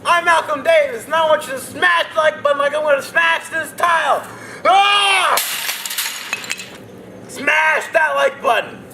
I'm Malcolm Davis, and I want you to smash the like button like I'm gonna smash this tile. Ah! Smash that like button.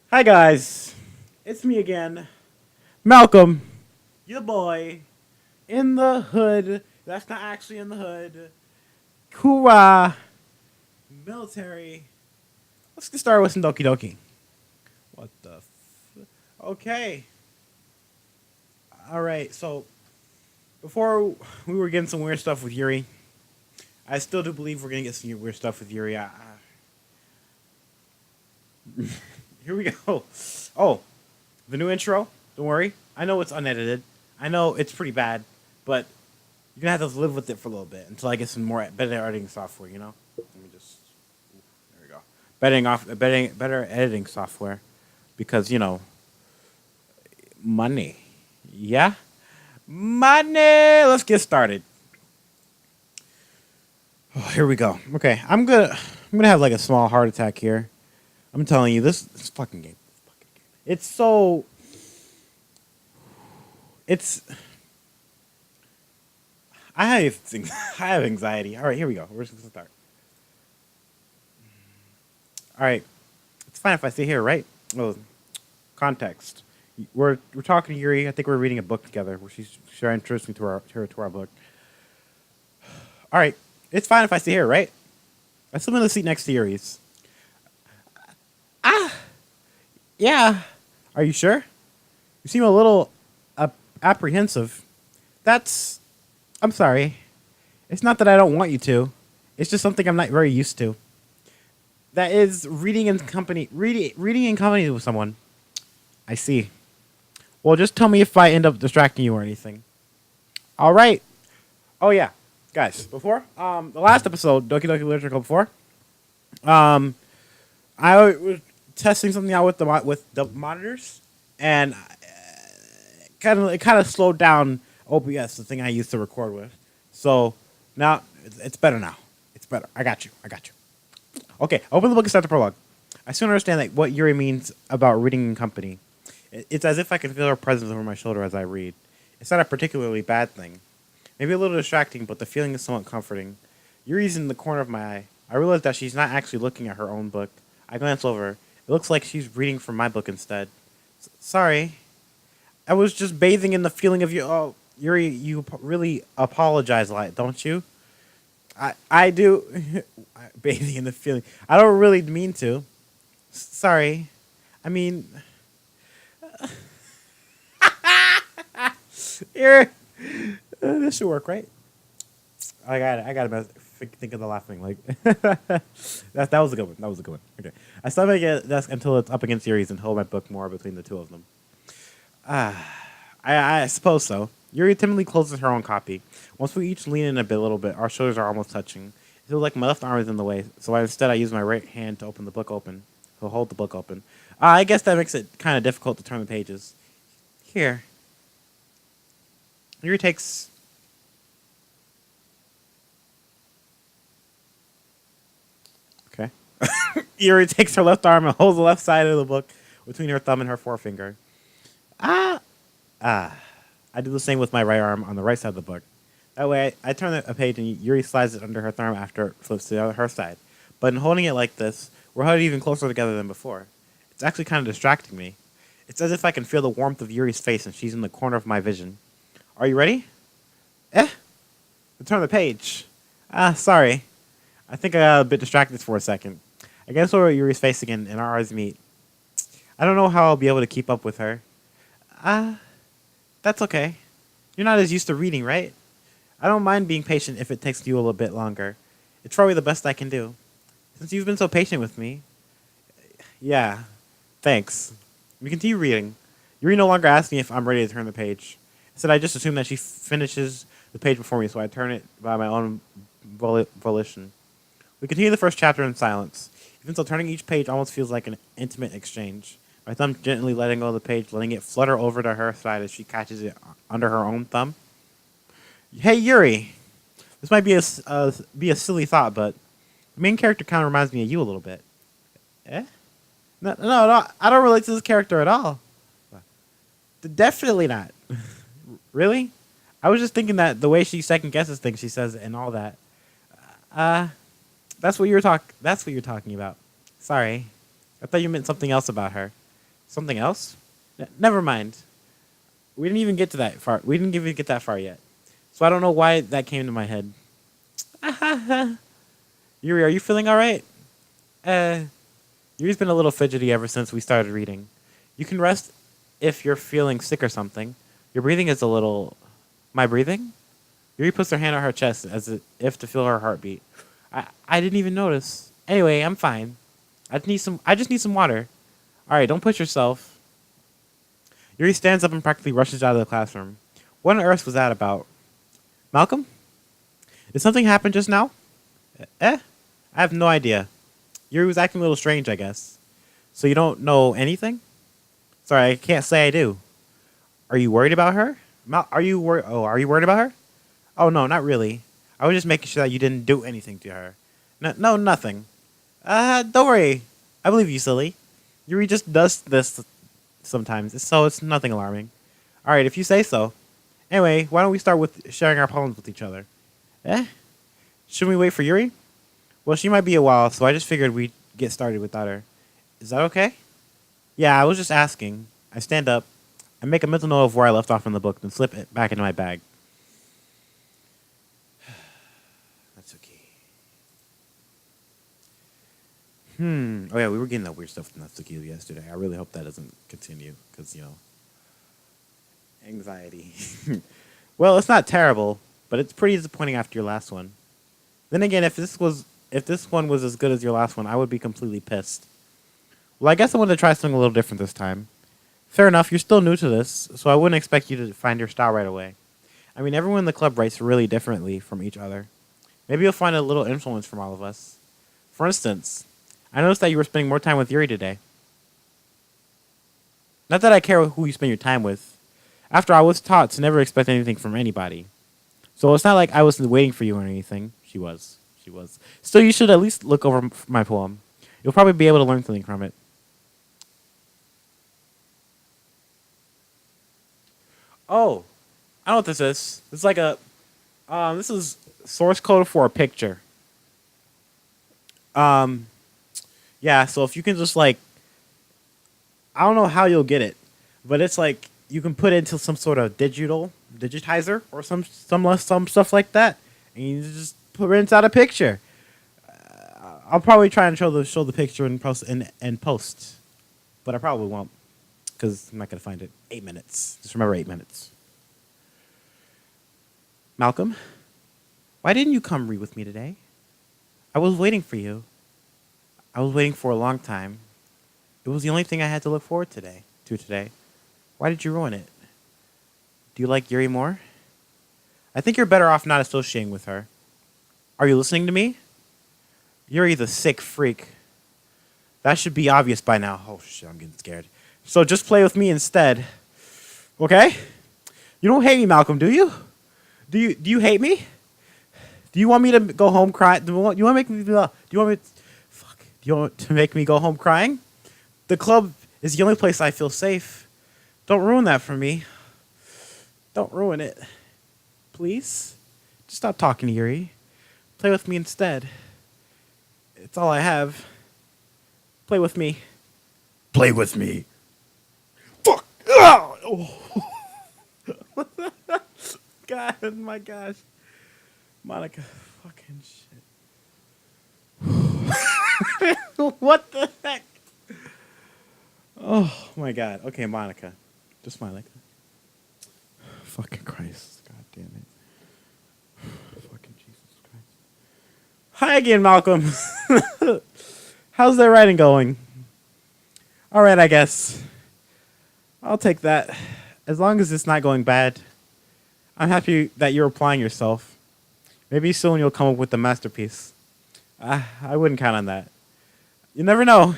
Hi guys, it's me again, Malcolm, your boy, in the hood. That's not actually in the hood. Hoorah, military. Let's get started with some Doki Doki. What the okay. Alright, so before we were getting some weird stuff with Yuri, I still do believe we're gonna get some weird stuff with Yuri. Here we go. Oh, the new intro. Don't worry. I know it's unedited. I know it's pretty bad, but you're gonna have to live with it for a little bit until I get some more better editing software. You know. Let me just. There we go. Better editing software, because money. Yeah, money. Let's get started. Oh, here we go. Okay, I'm gonna have like a small heart attack here. I'm telling you, this fucking game. It's so. It's. I have anxiety. All right, here we go. We're just gonna start. All right, it's fine if I stay here, right? Oh, context. We're talking to Yuri. I think we're reading a book together where she's introducing me to our book. All right, it's fine if I stay here, right? I sit in the seat next to Yuri's. Yeah. Are you sure? You seem a little apprehensive. I'm sorry. It's not that I don't want you to. It's just something I'm not very used to. That is reading in company with someone. I see. Well, just tell me if I end up distracting you or anything. All right. Oh yeah, guys. Before the last episode, Doki Doki Literature Club 4. I was testing something out with the monitors, and it kind of slowed down OBS, the thing I used to record with. So now it's better now. It's better. I got you. Okay, open the book and start the prologue. I soon understand that what Yuri means about reading in company. It's as if I can feel her presence over my shoulder as I read. It's not a particularly bad thing. Maybe a little distracting, but the feeling is somewhat comforting. Yuri's in the corner of my eye. I realize that she's not actually looking at her own book. I glance over. It looks like she's reading from my book instead. Sorry. I was just bathing in the feeling of you. Oh, Yuri, you really apologize a lot, don't you? I do. Bathing in the feeling. I don't really mean to. Sorry. I mean... Here. This should work, right? I got to think of the laughing. Like that was a good one. Okay. I stand at the desk until it's up against Yuri's and hold my book more between the two of them. I suppose so. Yuri timidly closes her own copy. Once we each lean in a little bit, our shoulders are almost touching. It feels like my left arm is in the way, so instead I use my right hand to hold the book open. I guess that makes it kind of difficult to turn the pages. Here. Yuri takes... Okay. Yuri takes her left arm and holds the left side of the book between her thumb and her forefinger. I do the same with my right arm on the right side of the book. That way, I turn a page and Yuri slides it under her thumb after it flips to her side. But in holding it like this, we're huddled even closer together than before. It's actually kind of distracting me. It's as if I can feel the warmth of Yuri's face and she's in the corner of my vision. Are you ready? Turn the page. Sorry. I think I got a bit distracted for a second. I glance over at Yuri's face again and our eyes meet. I don't know how I'll be able to keep up with her. That's okay. You're not as used to reading, right? I don't mind being patient if it takes you a little bit longer. It's probably the best I can do. Since you've been so patient with me. Yeah, thanks. We continue reading. Yuri no longer asks me if I'm ready to turn the page. Instead, I just assume that she finishes the page before me, so I turn it by my own volition. We continue the first chapter in silence. Even so, turning each page almost feels like an intimate exchange. My thumb gently letting go of the page, letting it flutter over to her side as she catches it under her own thumb. Hey, Yuri. This might be a silly thought, but the main character kind of reminds me of you a little bit. Eh? No, I don't relate to this character at all. Definitely not. Really? I was just thinking that the way she second guesses things, she says, and all that. Uh, that's what That's what you're talking about. Sorry, I thought you meant something else about her. Something else? Never mind. We didn't even get to that far. We didn't even get that far yet. So I don't know why that came to my head. Yuri, are you feeling all right? Yuri's been a little fidgety ever since we started reading. You can rest if you're feeling sick or something. Your breathing is a little... My breathing? Yuri puts her hand on her chest as if to feel her heartbeat. I didn't even notice. Anyway, I'm fine. I just need some water. All right, don't push yourself. Yuri stands up and practically rushes out of the classroom. What on earth was that about? Malcolm? Did something happen just now? I have no idea. Yuri was acting a little strange, I guess. So you don't know anything? Sorry, I can't say I do. Are you worried about her? Are you worried about her? Oh, no, not really. I was just making sure that you didn't do anything to her. No, nothing. Don't worry. I believe you, silly. Yuri just does this sometimes, so it's nothing alarming. All right, if you say so. Anyway, why don't we start with sharing our problems with each other? Shouldn't we wait for Yuri? Well, she might be a while, so I just figured we'd get started without her. Is that okay? Yeah, I was just asking. I stand up. I make a mental note of where I left off in the book, then slip it back into my bag. That's okay. Oh yeah, we were getting that weird stuff with Natsuki yesterday. I really hope that doesn't continue, because, anxiety. Well, it's not terrible, but it's pretty disappointing after your last one. Then again, if this one was as good as your last one, I would be completely pissed. Well, I guess I wanted to try something a little different this time. Fair enough, you're still new to this, so I wouldn't expect you to find your style right away. I mean, everyone in the club writes really differently from each other. Maybe you'll find a little influence from all of us. For instance, I noticed that you were spending more time with Yuri today. Not that I care who you spend your time with. After I was taught to never expect anything from anybody. So it's not like I wasn't waiting for you or anything. She was. Still, you should at least look over my poem. You'll probably be able to learn something from it. Oh, I know what this is. It's like this is source code for a picture. Yeah, so if you can just I don't know how you'll get it, but it's like you can put it into some sort of digitizer or some stuff like that, and you just put it inside a picture. I'll probably try and show the picture in post, but I probably won't because I'm not gonna find it. 8 minutes. Just remember 8 minutes. Malcolm, why didn't you come read with me today? I was waiting for you. I was waiting for a long time. It was the only thing I had to look forward to today. Why did you ruin it? Do you like Yuri more? I think you're better off not associating with her. Are you listening to me? Yuri's a sick freak. That should be obvious by now. Oh shit, I'm getting scared. So just play with me instead. Okay? You don't hate me, Malcolm, do you? Do you hate me? Do you want me to go home crying? Do you want to make me? Do you want me? Fuck. Do you want to make me go home crying? The club is the only place I feel safe. Don't ruin that for me. Don't ruin it, please. Just stop talking to Yuri. Play with me instead. It's all I have. Play with me. Play with me. Fuck. Oh. God, my gosh. Monica, fucking shit. What the heck? Oh, my God. Okay, Monica. Just Monica. Fucking Christ. God damn it. Fucking Jesus Christ. Hi again, Malcolm. How's that writing going? All right, I guess. I'll take that. As long as it's not going bad. I'm happy that you're applying yourself. Maybe soon you'll come up with a masterpiece. I wouldn't count on that. You never know.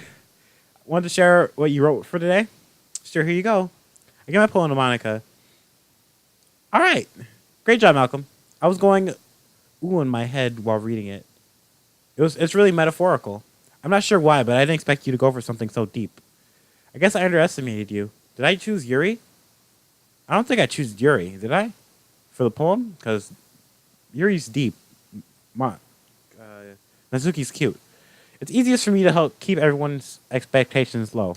Want to share what you wrote for today? Sure, here you go. I get my poem to Monica. All right. Great job, Malcolm. I was going ooh in my head while reading it. It's really metaphorical. I'm not sure why, but I didn't expect you to go for something so deep. I guess I underestimated you. Did I choose Yuri? I don't think I chose Yuri, did I? For the poem? Because Yuri's deep. Ma- uh, Nazuki's cute. It's easiest for me to help keep everyone's expectations low.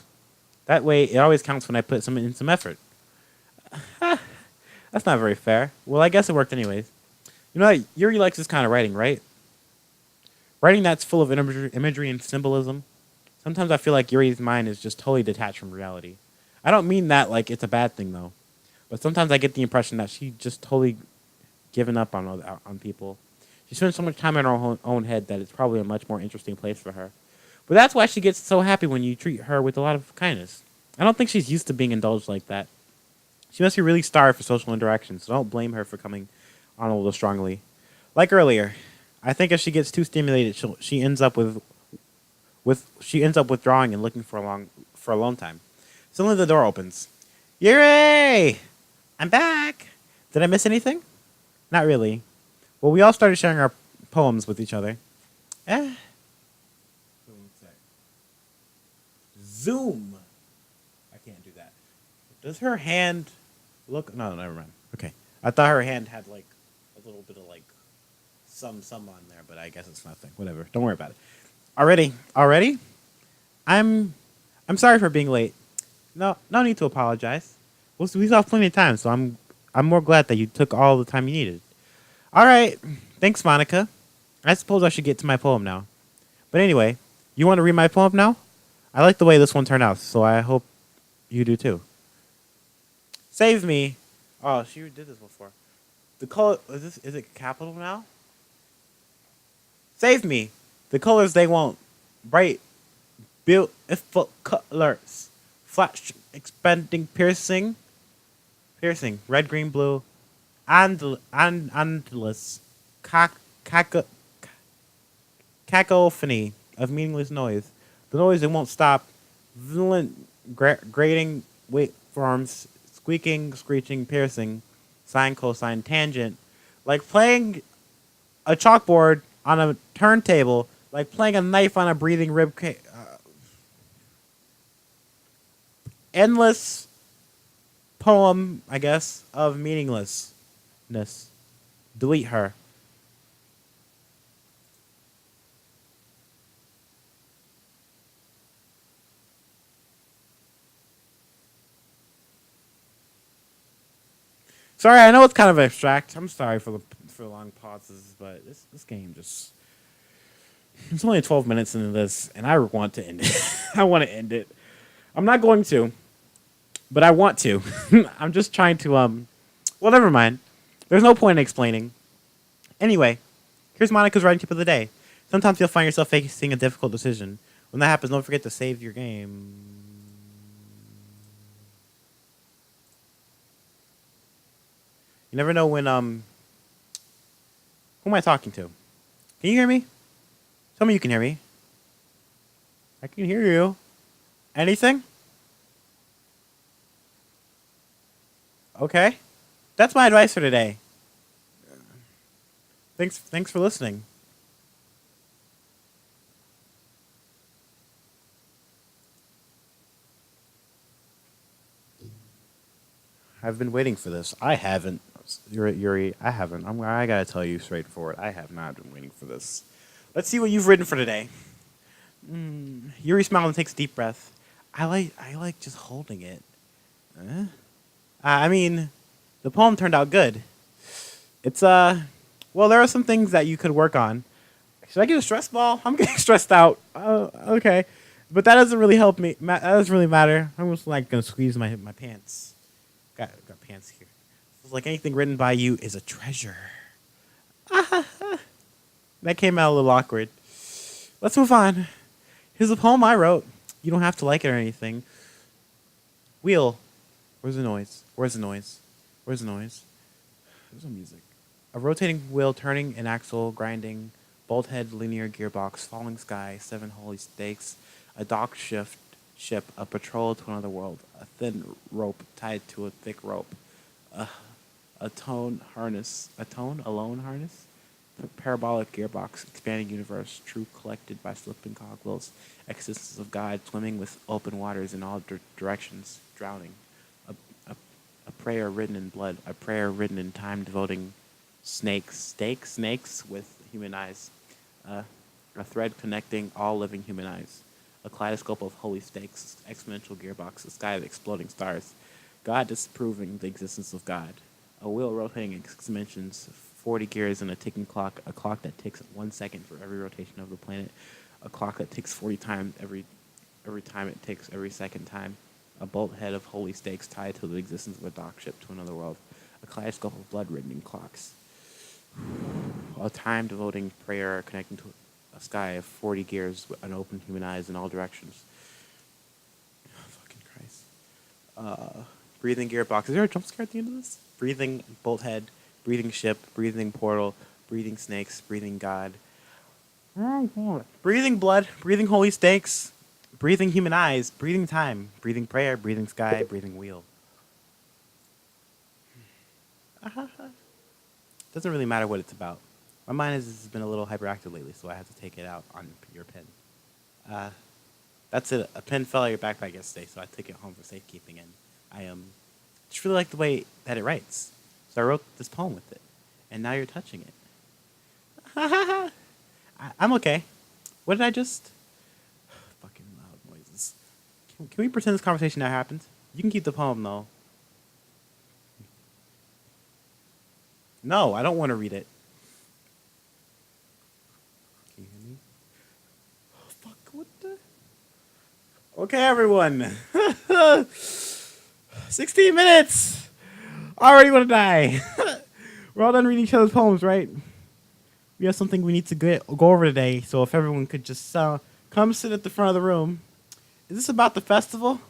That way, it always counts when I put in some effort. That's not very fair. Well, I guess it worked anyways. You know, Yuri likes this kind of writing, right? Writing that's full of imagery and symbolism. Sometimes I feel like Yuri's mind is just totally detached from reality. I don't mean that like it's a bad thing though, but sometimes I get the impression that she just totally given up on people. She spends so much time in her own head that it's probably a much more interesting place for her. But that's why she gets so happy when you treat her with a lot of kindness. I don't think she's used to being indulged like that. She must be really starved for social interaction, so don't blame her for coming on a little strongly. Like earlier, I think if she gets too stimulated, she ends up she ends up withdrawing and looking for a long time. Suddenly the door opens. Yuri! I'm back. Did I miss anything? Not really. Well, we all started sharing our poems with each other. Eh. Zoom. I can't do that. Does her hand look? No, never mind. Okay. I thought her hand had like a little bit of like some on there, but I guess it's nothing. Whatever. Don't worry about it. Already? I'm sorry for being late. No need to apologize. We still have plenty of time, so I'm more glad that you took all the time you needed. All right. Thanks, Monica. I suppose I should get to my poem now. But anyway, you want to read my poem now? I like the way this one turned out, so I hope you do too. Save me. Oh, she did this before. The color is it capital now? Save me. The colors they want. Bright, beautiful colors. Flash, expanding, piercing. Red, green, blue. And endless. Caco, cacophony of meaningless noise. The noise that won't stop. Violent, grating waveforms. Squeaking, screeching, piercing. Sine, cosine, tangent. Like playing a chalkboard on a turntable, like playing a knife on a breathing rib cage. Endless poem, I guess, of meaninglessness. Delete her. Sorry, I know it's kind of abstract. I'm sorry for the long pauses, but this game just it's only 12 minutes into this, and I want to end it. I want to end it. I'm not going to, but I want to. I'm just trying to well, never mind. There's no point in explaining. Anyway, here's Monica's writing tip of the day. Sometimes you'll find yourself facing a difficult decision. When that happens, don't forget to save your game. You never know when who am I talking to? Can you hear me? Tell me you can hear me. I can hear you. Anything? Okay. That's my advice for today. Thanks for listening. I've been waiting for this. I haven't. Yuri, I haven't. I gotta tell you straightforward. I have not been waiting for this. Let's see what you've written for today. Yuri smiles and takes a deep breath. I like just holding it. I mean, the poem turned out good. It's well, there are some things that you could work on. Should I get a stress ball? I'm getting stressed out. Okay, but that doesn't really help me. That doesn't really matter. I'm just like gonna squeeze my pants. Got pants here. Feels like anything written by you is a treasure. That came out a little awkward. Let's move on. Here's a poem I wrote. You don't have to like it or anything. Wheel. Where's the noise? Where's the noise? Where's the noise? There's no music. A rotating wheel turning an axle, grinding, Bolt head linear gearbox, falling sky, seven holy stakes, a dock shift ship, a patrol to another world, a thin rope tied to a thick rope, a, a tone harness, a tone alone harness, parabolic gearbox, expanding universe, true collected by slipping cogwheels, existence of God, swimming with open waters in all directions, drowning, a, a, a prayer written in blood, a prayer written in time, devoting snakes with human eyes, uh, a thread connecting all living human eyes, a kaleidoscope of holy stakes, exponential gearbox, a sky of exploding stars, God disproving the existence of God, a wheel rotating in 6 dimensions, 40 gears and a ticking clock, a clock that ticks 1 second for every rotation of the planet, a clock that ticks 40 times every time it ticks every second time, a bolt head of holy stakes tied to the existence of a dock ship to another world, a kaleidoscope of blood written in clocks, a time devoting prayer connecting to a sky of 40 gears and open human eyes in all directions. Fucking Christ. Breathing gearbox. Is there a jump scare at the end of this? Breathing bolt head, breathing ship, breathing portal, breathing snakes, breathing God. Breathing blood, breathing holy stakes, breathing human eyes, breathing time, breathing prayer, breathing sky, breathing wheel. Doesn't really matter what it's about. My mind has been a little hyperactive lately, so I have to take it out on your pen. That's it. A pen fell out of your backpack yesterday, so I took it home for safekeeping, and I just really like the way that it writes. So I wrote this poem with it, and now you're touching it. I'm okay. What did I just? Fucking loud noises. Can we pretend this conversation now happened? You can keep the poem though. No, I don't want to read it. Can you hear me? Oh, fuck, what the? Okay, everyone. 16 minutes! I already want to die. We're all done reading each other's poems, right? We have something we need to go over today, so if everyone could just come sit at the front of the room. Is this about the festival?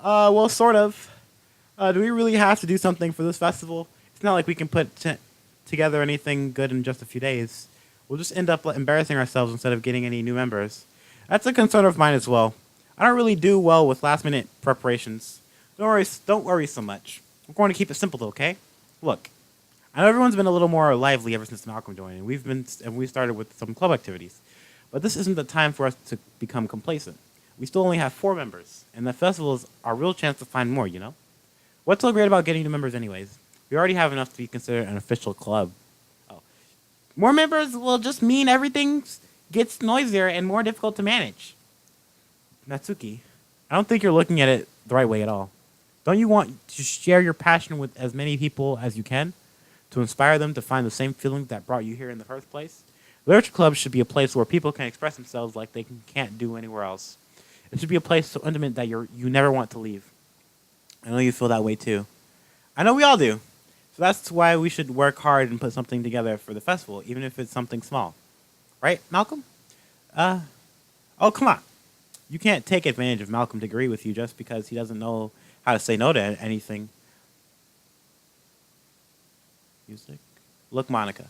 Well, sort of. Do we really have to do something for this festival? It's not like we can put together anything good in just a few days. We'll just end up embarrassing ourselves instead of getting any new members. That's a concern of mine as well. I don't really do well with last-minute preparations. Don't worry so much. We're going to keep it simple, though, okay? Look, I know everyone's been a little more lively ever since Malcolm joined, and we started with some club activities. But this isn't the time for us to become complacent. We still only have 4 members, and the festival is our real chance to find more, you know? What's so great about getting new members anyways? We already have enough to be considered an official club. Oh. More members will just mean everything gets noisier and more difficult to manage. Natsuki, I don't think you're looking at it the right way at all. Don't you want to share your passion with as many people as you can? To inspire them to find the same feeling that brought you here in the first place? Literature clubs should be a place where people can express themselves like they can't do anywhere else. It should be a place so intimate that you never want to leave. I know you feel that way too. I know we all do. So that's why we should work hard and put something together for the festival, even if it's something small. Right, Malcolm? Oh, come on. You can't take advantage of Malcolm to agree with you just because he doesn't know how to say no to anything. Music? Look, Monica,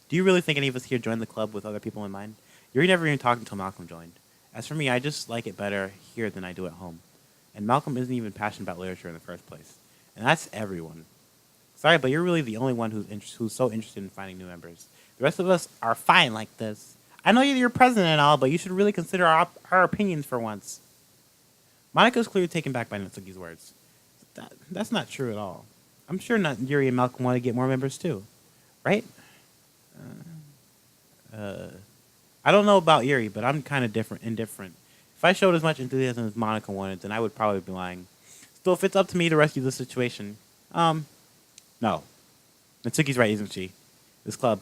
do you really think any of us here joined the club with other people in mind? You never even talked until Malcolm joined. As for me, I just like it better here than I do at home. And Malcolm isn't even passionate about literature in the first place. And that's everyone. Sorry, but you're really the only one who's so interested in finding new members. The rest of us are fine like this. I know you're president and all, but you should really consider our opinions for once. Monica's clearly taken back by Natsuki's words. That's not true at all. I'm sure not Yuri and Malcolm want to get more members too. Right? I don't know about Yuri, but I'm kind of indifferent. If I showed as much enthusiasm as Monica wanted, then I would probably be lying. Still, if it's up to me to rescue the situation, no. Natsuki's right, isn't she? This club,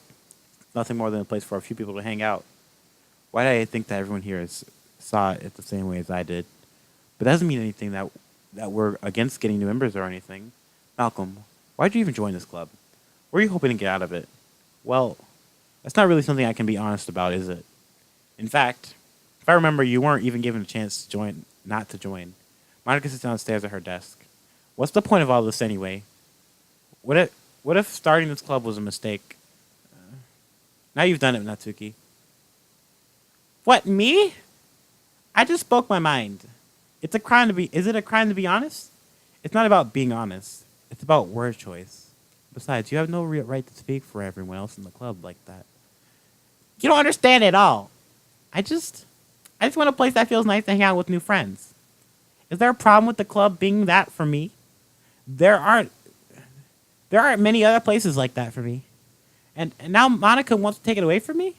nothing more than a place for a few people to hang out. Why did I think that everyone here saw it the same way as I did? But that doesn't mean anything that we're against getting new members or anything. Malcolm, why'd you even join this club? What are you hoping to get out of it? Well, that's not really something I can be honest about, is it? In fact, if I remember, you weren't even given a chance to not to join. Monica sits downstairs at her desk. What's the point of all this anyway? What if starting this club was a mistake? Now you've done it, Natsuki. What, me? I just spoke my mind. It's a crime to be. Is it a crime to be honest? It's not about being honest. It's about word choice. Besides, you have no real right to speak for everyone else in the club like that. You don't understand at all. I just, I just want a place that feels nice to hang out with new friends. Is there a problem with the club being that for me? There aren't. There aren't many other places like that for me. And now Monica wants to take it away from me?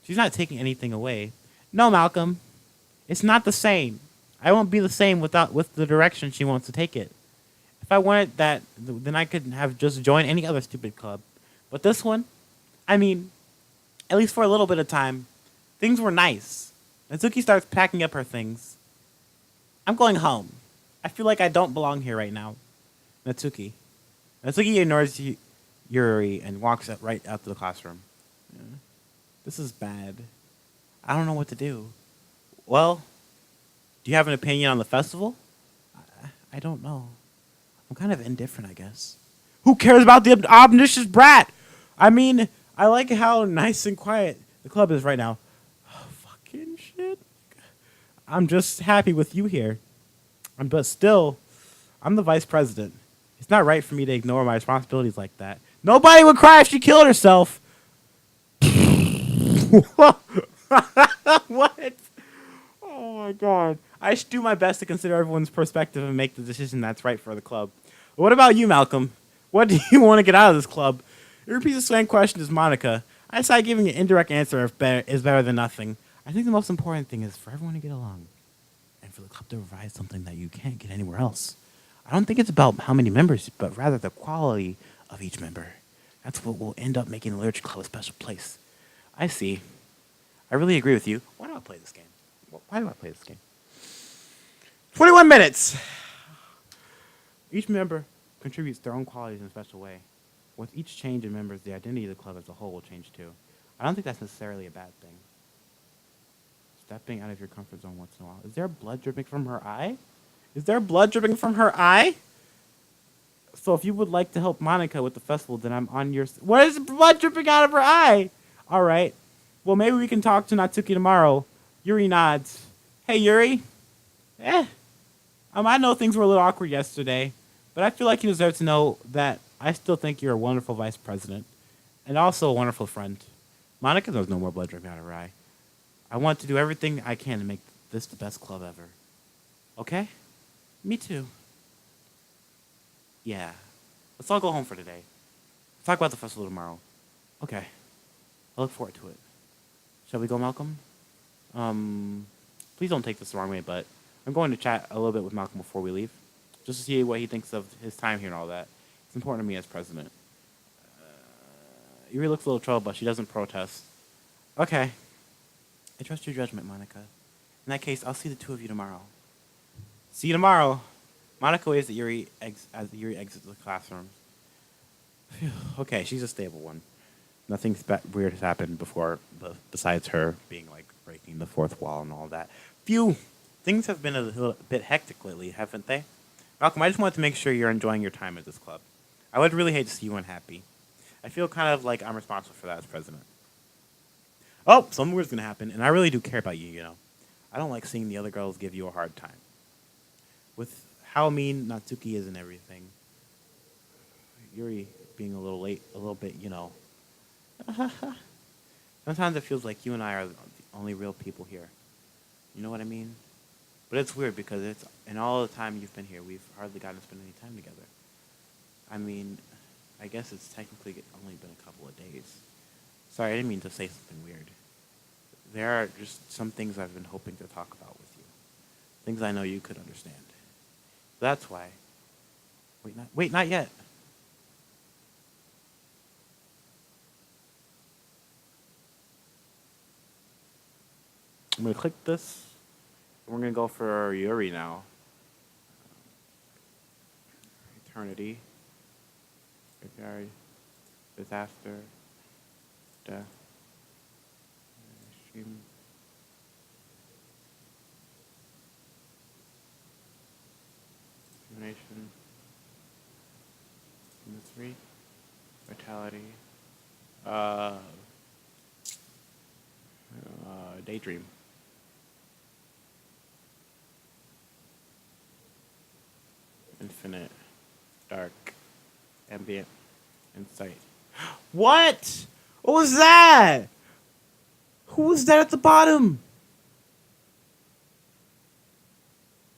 She's not taking anything away. No, Malcolm. It's not the same. I won't be the same with the direction she wants to take it. If I wanted that, then I could have just joined any other stupid club. But this one, I mean, at least for a little bit of time, things were nice. Natsuki starts packing up her things. I'm going home. I feel like I don't belong here right now. Natsuki. Natsuki ignores Yuri and walks right out to the classroom. Yeah. This is bad. I don't know what to do. Well, do you have an opinion on the festival? I don't know. I'm kind of indifferent, I guess. Who cares about the obnoxious brat? I mean, I like how nice and quiet the club is right now. Oh, fucking shit. I'm just happy with you here. But still, I'm the vice president. It's not right for me to ignore my responsibilities like that. Nobody would cry if she killed herself. What? Oh my god. I should do my best to consider everyone's perspective and make the decision that's right for the club. But what about you, Malcolm? What do you want to get out of this club? It repeats the same question as Monica. I decided giving an indirect answer is better than nothing. I think the most important thing is for everyone to get along. And for the club to provide something that you can't get anywhere else. I don't think it's about how many members, but rather the quality of each member. That's what will end up making the Literature Club a special place. I see. I really agree with you. Why do I play this game? Why do I play this game? 21 minutes! Each member contributes their own qualities in a special way. With each change in members, the identity of the club as a whole will change too. I don't think that's necessarily a bad thing. Stepping out of your comfort zone once in a while. Is there blood dripping from her eye? Is there blood dripping from her eye? So if you would like to help Monica with the festival, then I'm on your... What is blood dripping out of her eye? All right. Well, maybe we can talk to Natsuki tomorrow. Yuri nods. Hey, Yuri. I know things were a little awkward yesterday, but I feel like you deserve to know that I still think you're a wonderful vice president and also a wonderful friend. Monica knows no more blood dripping out of her eye. I want to do everything I can to make this the best club ever. Okay? Me too. Yeah. Let's all go home for today. Talk about the festival tomorrow. Okay. I look forward to it. Shall we go, Malcolm? Please don't take this the wrong way, but I'm going to chat a little bit with Malcolm before we leave, just to see what he thinks of his time here and all that. It's important to me as president. Yuri looks a little troubled, but she doesn't protest. Okay. I trust your judgment, Monica. In that case, I'll see the two of you tomorrow. See you tomorrow. Monica waves at Yuri as Yuri exits the classroom. Phew. Okay, she's a stable one. Nothing weird has happened before, besides her being like breaking the fourth wall and all that. Phew. Things have been a little bit hectic lately, haven't they? Malcolm, I just wanted to make sure you're enjoying your time at this club. I would really hate to see you unhappy. I feel kind of like I'm responsible for that as president. Oh, something weird's gonna happen, and I really do care about you, you know. I don't like seeing the other girls give you a hard time. With how mean Natsuki is and everything, Yuri being a little late, a little bit, you know. Sometimes it feels like you and I are the only real people here. You know what I mean? But it's weird because it's in all the time you've been here, we've hardly gotten to spend any time together. I mean, I guess it's technically only been a couple of days. Sorry, I didn't mean to say something weird. There are just some things I've been hoping to talk about with you. Things I know you could understand. That's why. Wait, not yet. I'm going to click this. We're going to go for Yuri now. Eternity. Graveyard. Disaster. Death. Extreme. Discrimination. Misery. Vitality. daydream. Infinite, dark, ambient, insight. What? What was that? Who was that at the bottom?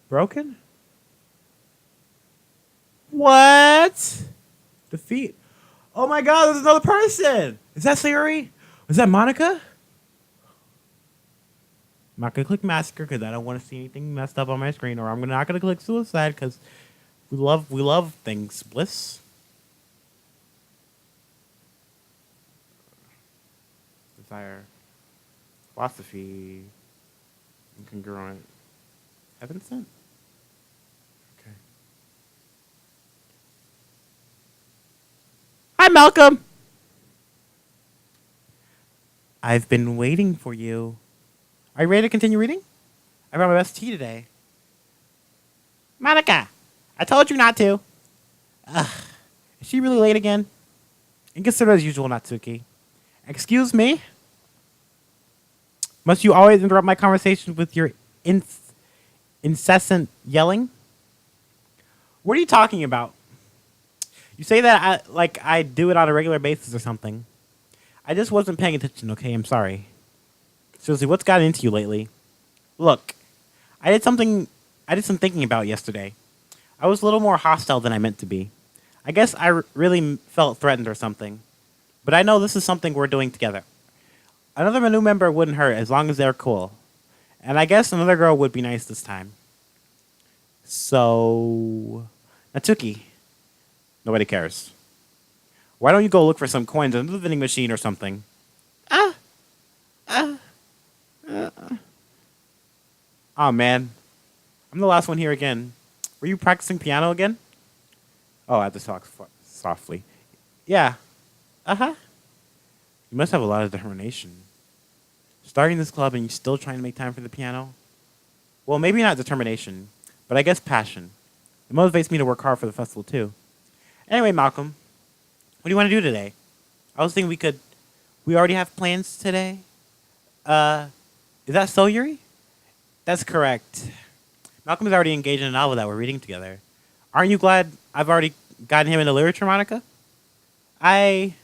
Broken? What? Defeat. Oh my god, there's another person! Is that Sayuri? Was that Monica? I'm not gonna click massacre because I don't want to see anything messed up on my screen, or I'm not gonna click suicide because we love things. Bliss. Desire. Philosophy. Incongruent. Heaven sent? Okay. Hi, Malcolm! I've been waiting for you. Are you ready to continue reading? I brought my best tea today. Monica! I told you not to. Ugh. Is she really late again? And consider as usual, Natsuki. Excuse me? Must you always interrupt my conversation with your incessant yelling? What are you talking about? You say that I do it on a regular basis or something. I just wasn't paying attention, okay? I'm sorry. Seriously, what's gotten into you lately? Look, I did some thinking about yesterday. I was a little more hostile than I meant to be. I guess I really felt threatened or something. But I know this is something we're doing together. Another new member wouldn't hurt as long as they're cool. And I guess another girl would be nice this time. So... Natsuki. Nobody cares. Why don't you go look for some coins in the vending machine or something? Oh man. I'm the last one here again. Were you practicing piano again? Oh, I have to talk softly. Yeah. Uh-huh. You must have a lot of determination. Starting this club and you still trying to make time for the piano? Well, maybe not determination, but I guess passion. It motivates me to work hard for the festival too. Anyway, Malcolm, what do you want to do today? I was thinking we already have plans today? Is that so, Yuri? That's correct. Malcolm is already engaged in a novel that we're reading together. Aren't you glad I've already gotten him into literature, Monica? I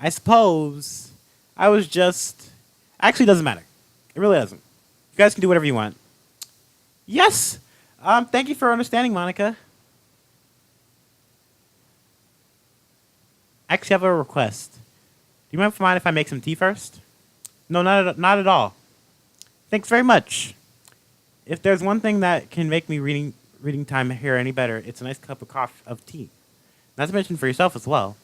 suppose I was just... Actually, it doesn't matter. It really doesn't. You guys can do whatever you want. Yes! Thank you for understanding, Monica. Actually, I have a request. Do you mind if I make some tea first? No, not at all. Thanks very much. If there's one thing that can make me reading time here any better, it's a nice cup of tea. Not to mention for yourself as well.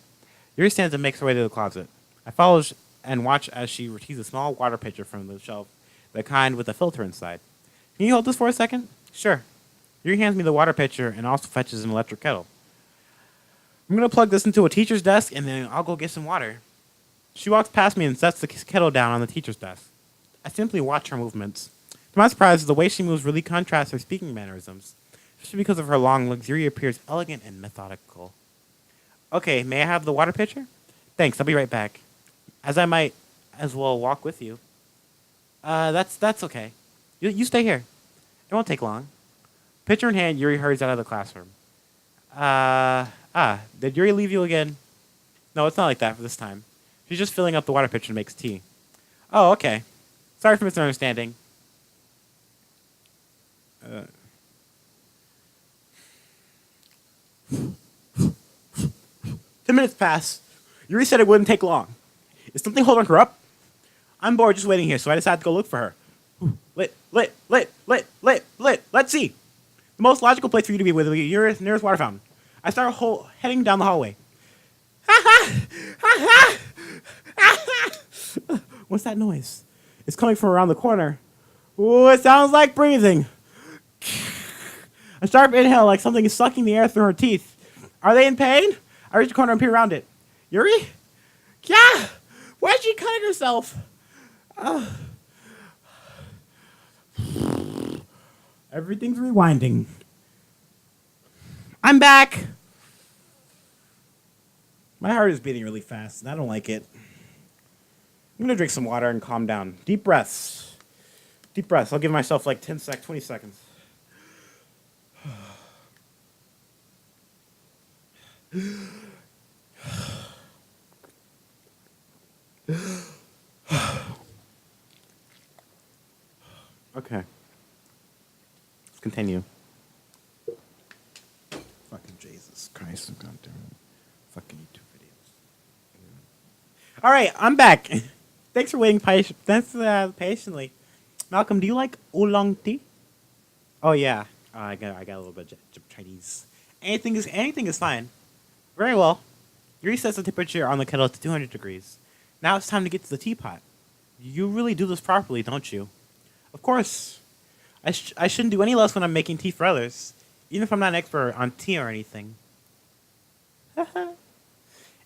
Yuri stands and makes her way to the closet. I follow and watch as she retrieves a small water pitcher from the shelf, the kind with a filter inside. Can you hold this for a second? Sure. Yuri hands me the water pitcher and also fetches an electric kettle. I'm going to plug this into a teacher's desk and then I'll go get some water. She walks past me and sets the kettle down on the teacher's desk. I simply watch her movements. To my surprise, the way she moves really contrasts her speaking mannerisms. Especially because of her long legs, Yuri appears elegant and methodical. Okay, may I have the water pitcher? Thanks, I'll be right back. As I might as well walk with you. That's okay. You stay here. It won't take long. Pitcher in hand, Yuri hurries out of the classroom. Did Yuri leave you again? No, it's not like that for this time. She's just filling up the water pitcher and makes tea. Oh, okay. Sorry for misunderstanding. 10 minutes pass. Yuri said it wouldn't take long. Is something holding her up? I'm bored just waiting here, so I decided to go look for her. Lit. Let's see. The most logical place for you to be would be your nearest water fountain. I start heading down the hallway. What's that noise? It's coming from around the corner. Ooh, it sounds like breathing. A sharp inhale, like something is sucking the air through her teeth. Are they in pain? I reach the corner and peer around it. Yuri? Yeah! Why is she cutting herself? Everything's rewinding. I'm back! My heart is beating really fast, and I don't like it. I'm gonna drink some water and calm down. Deep breaths. Deep breaths. I'll give myself like 20 seconds. Okay. Let's continue. Fucking Jesus Christ. I'm goddamn fucking YouTube videos. All right, I'm back. Thanks for waiting patiently. Malcolm, do you like oolong tea? Oh yeah, I got a little bit of Chinese. Anything is fine. Very well. You reset the temperature on the kettle to 200 degrees. Now it's time to get to the teapot. You really do this properly, don't you? Of course. I shouldn't do any less when I'm making tea for others, even if I'm not an expert on tea or anything.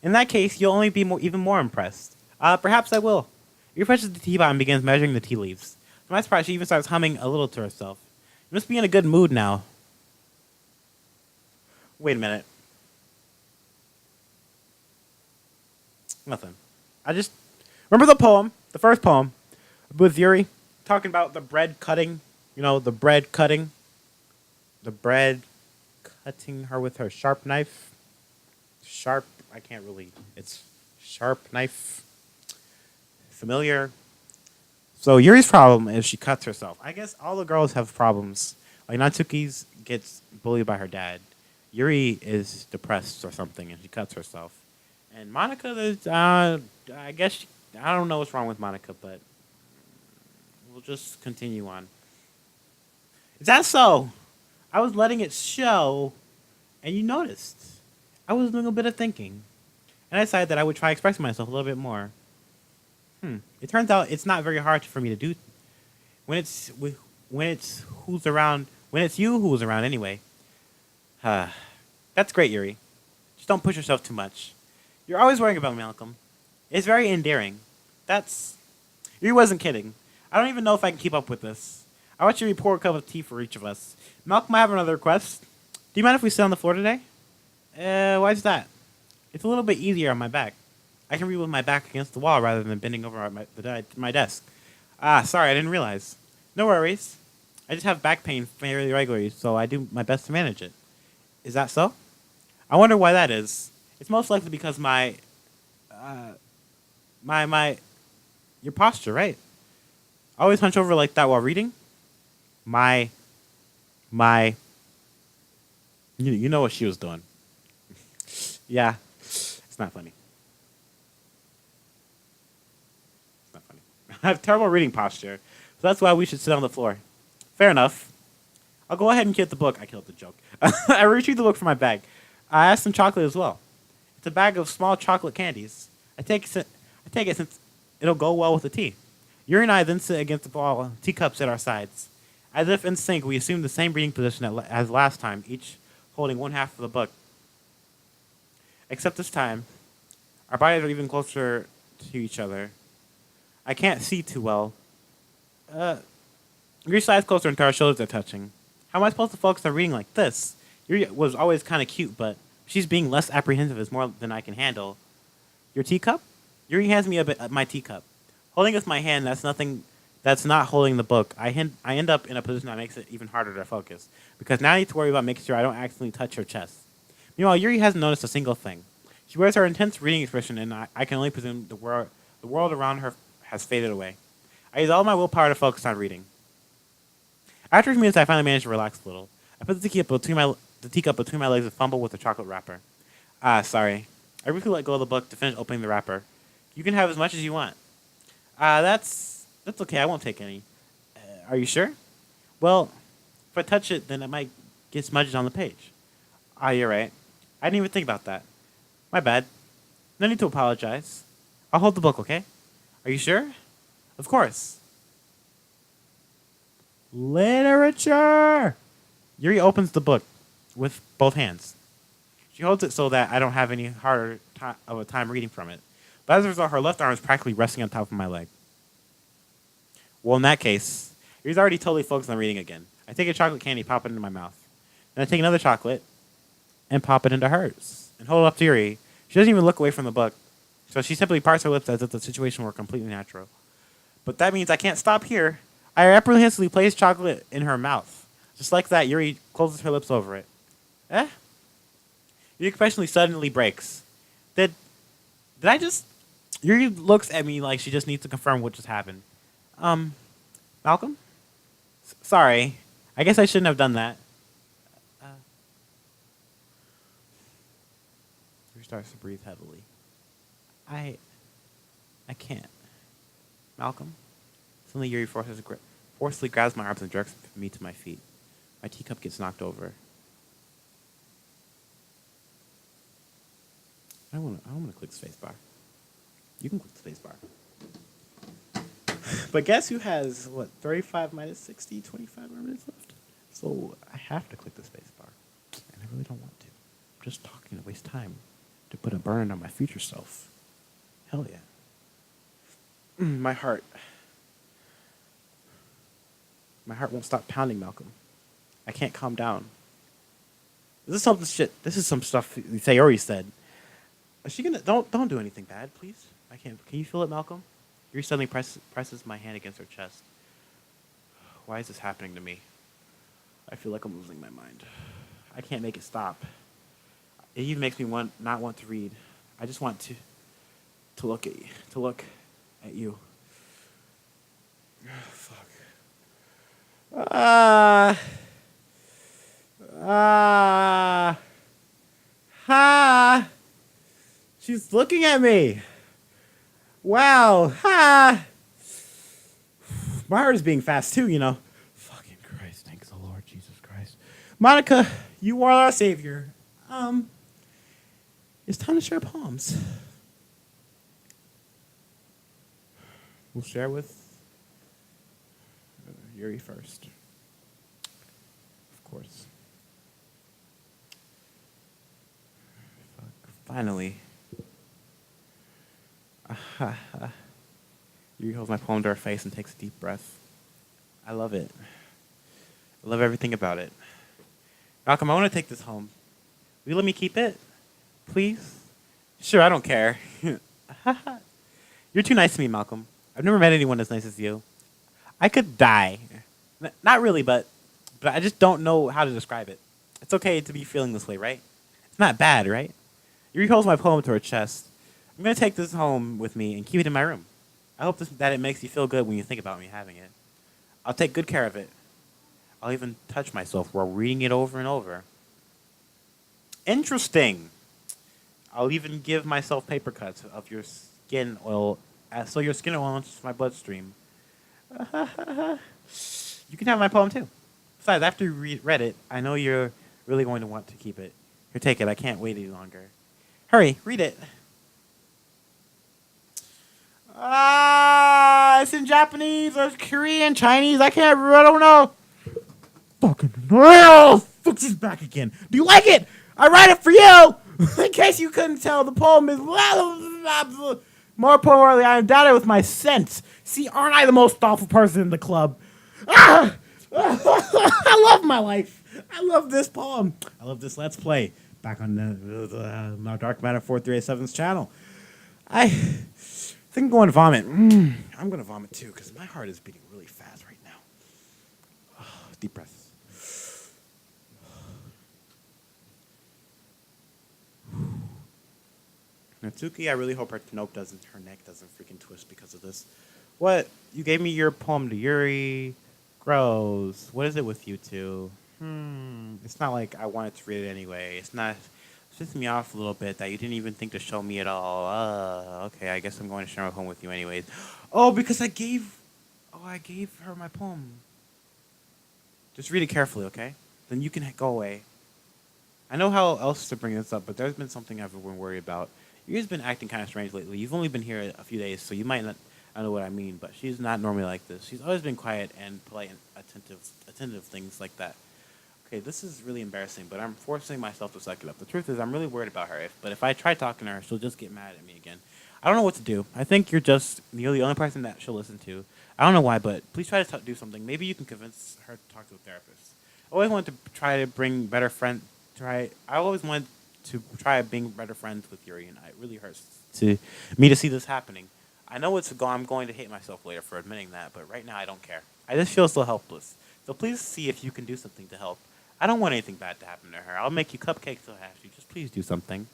In that case, you'll only be even more impressed. Perhaps I will. He refreshes the teapot and begins measuring the tea leaves. To my surprise, she even starts humming a little to herself. You must be in a good mood now. Wait a minute. Nothing. I just remember the first poem, with Yuri talking about the bread cutting. You know, the bread cutting her with her sharp knife. It's sharp knife. Familiar. So Yuri's problem is she cuts herself. I guess all the girls have problems. Like Natsuki's gets bullied by her dad. Yuri is depressed or something, and she cuts herself. And Monica, I guess I don't know what's wrong with Monica, but we'll just continue on. Is that so? I was letting it show, and you noticed. I was doing a bit of thinking, and I decided that I would try expressing myself a little bit more. It turns out it's not very hard for me to do when it's you who's around anyway. That's great, Yuri. Just don't push yourself too much. You're always worrying about Malcolm. It's very endearing. Yuri wasn't kidding. I don't even know if I can keep up with this. I want you to pour a cup of tea for each of us. Malcolm, I have another request. Do you mind if we sit on the floor today? Why's that? It's a little bit easier on my back. I can read with my back against the wall rather than bending over my desk. Sorry, I didn't realize. No worries. I just have back pain fairly regularly, so I do my best to manage it. Is that so? I wonder why that is. It's most likely because your posture, right? I always hunch over like that while reading. You know what she was doing. Yeah, it's not funny. I have terrible reading posture, so that's why we should sit on the floor. Fair enough. I'll go ahead and get the book. I killed the joke. I retrieved the book from my bag. I asked some chocolate as well. It's a bag of small chocolate candies. I take it since it'll go well with the tea. Yuri and I then sit against the wall, teacups at our sides. As if in sync, we assume the same reading position as last time, each holding one half of the book. Except this time, our bodies are even closer to each other. I can't see too well. Yuri slides closer until our shoulders are touching. How am I supposed to focus on reading like this? Yuri was always kind of cute, but she's being less apprehensive is more than I can handle. Your teacup? Yuri hands me my teacup. Holding with my hand, that's not holding the book. I end up in a position that makes it even harder to focus, because now I need to worry about making sure I don't accidentally touch her chest. Meanwhile, Yuri hasn't noticed a single thing. She wears her intense reading expression, and I can only presume the world around her has faded away. I use all my willpower to focus on reading. After a few minutes, I finally manage to relax a little. I put the teacup between my legs and fumble with the chocolate wrapper. Sorry. I briefly let go of the book to finish opening the wrapper. You can have as much as you want. That's okay. I won't take any. Are you sure? Well, if I touch it, then it might get smudged on the page. You're right. I didn't even think about that. My bad. No need to apologize. I'll hold the book, okay? Are you sure? Of course. Literature! Yuri opens the book with both hands. She holds it so that I don't have any harder of a time reading from it. But as a result, her left arm is practically resting on top of my leg. Well, in that case, Yuri's already totally focused on reading again. I take a chocolate candy, pop it into my mouth. Then I take another chocolate and pop it into hers. And hold it up to Yuri. She doesn't even look away from the book. So she simply parts her lips as if the situation were completely natural. But that means I can't stop here. I apprehensively placed chocolate in her mouth. Just like that, Yuri closes her lips over it. Eh? Yuri expression suddenly breaks. Did did I just? Yuri looks at me like she just needs to confirm what just happened. Um, Malcolm? Sorry. I guess I shouldn't have done that. Uh, Yuri starts to breathe heavily. I can't. Malcolm? Suddenly Yuri forcefully grabs my arms and jerks me to my feet. My teacup gets knocked over. I want to click spacebar. You can click spacebar. But guess who has, 35 minus 60, 25 more minutes left? So I have to click the spacebar. And I really don't want to. I'm just talking to waste time. To put a burn on my future self. Hell yeah. My heart. My heart won't stop pounding, Malcolm. I can't calm down. This is some stuff Sayori said. Is she gonna don't do anything bad, please? I can't. Can you feel it, Malcolm? Yuri suddenly presses my hand against her chest. Why is this happening to me? I feel like I'm losing my mind. I can't make it stop. It even makes me not want to read. I just want to look at you. To look at you. Fuck. Ha! She's looking at me. Wow. Ha! My heart is being fast too, you know. Fucking Christ. Thanks the Lord Jesus Christ. Monica, you are our savior. It's time to share poems. We'll share with Yuri first. Of course. Fuck. Finally. Yuri holds my poem to her face and takes a deep breath. I love it. I love everything about it. Malcolm, I want to take this home. Will you let me keep it? Please? Sure, I don't care. You're too nice to me, Malcolm. I've never met anyone as nice as you. I could die. Not really, but I just don't know how to describe it. It's okay to be feeling this way, right? It's not bad, right? Yuri holds my poem to her chest. I'm going to take this home with me and keep it in my room. I hope that it makes you feel good when you think about me having it. I'll take good care of it. I'll even touch myself while reading it over and over. Interesting. I'll even give myself paper cuts of your skin oil, so your skin oil enters my bloodstream. You can have my poem too. Besides, after you read it, I know you're really going to want to keep it. Here, take it. I can't wait any longer. Hurry, read it. It's in Japanese or Korean, Chinese. I don't know. Fucking hell! Fuck, she's back again. Do you like it? I write it for you. In case you couldn't tell, the poem is more poorly. I endowed it with my sense. See, aren't I the most awful person in the club? I love my life. I love this poem. I love this Let's Play. Back on the Dark Matter 4387's channel. I think I'm going to vomit. I'm going to vomit too because my heart is beating really fast right now. Deep breaths. Natsuki, I really hope her neck doesn't freaking twist because of this. What? You gave me your poem to Yuri. Gross. What is it with you two? It's not like I wanted to read it anyway. It's pissing me off a little bit that you didn't even think to show me at all. Okay, I guess I'm going to share my poem with you anyways. Oh, because I gave her my poem. Just read it carefully, okay? Then you can go away. I know how else to bring this up, but there's been something I've been worried about. You guys been acting kind of strange lately. You've only been here a few days, so you might not know what I mean, but she's not normally like this. She's always been quiet and polite and attentive, things like that. Okay, this is really embarrassing, but I'm forcing myself to suck it up. The truth is, I'm really worried about her, but if I try talking to her, she'll just get mad at me again. I don't know what to do. I think you're the only person that she'll listen to. I don't know why, but please try to do something. Maybe you can convince her to talk to a therapist. I always wanted to try to bring better friends. I always wanted to try being better friends with Yuri, and it really hurts me to see this happening. I know I'm going to hate myself later for admitting that, but right now I don't care. I just feel so helpless. So please see if you can do something to help. I don't want anything bad to happen to her. I'll make you cupcakes if I have to. Just please do something.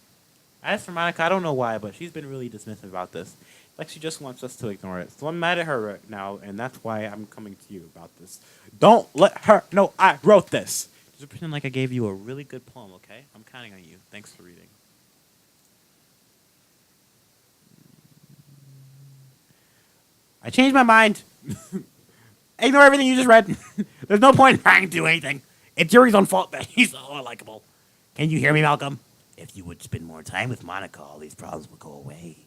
As for Monica, I don't know why, but she's been really dismissive about this. Like she just wants us to ignore it. So I'm mad at her right now, and that's why I'm coming to you about this. Don't let her know I wrote this. Just pretend like I gave you a really good poem, okay? I'm counting on you. Thanks for reading. I changed my mind. Ignore everything you just read. There's no point in trying to do anything. It's Yuri's own fault that he's so unlikable. Can you hear me, Malcolm? If you would spend more time with Monica, all these problems would go away.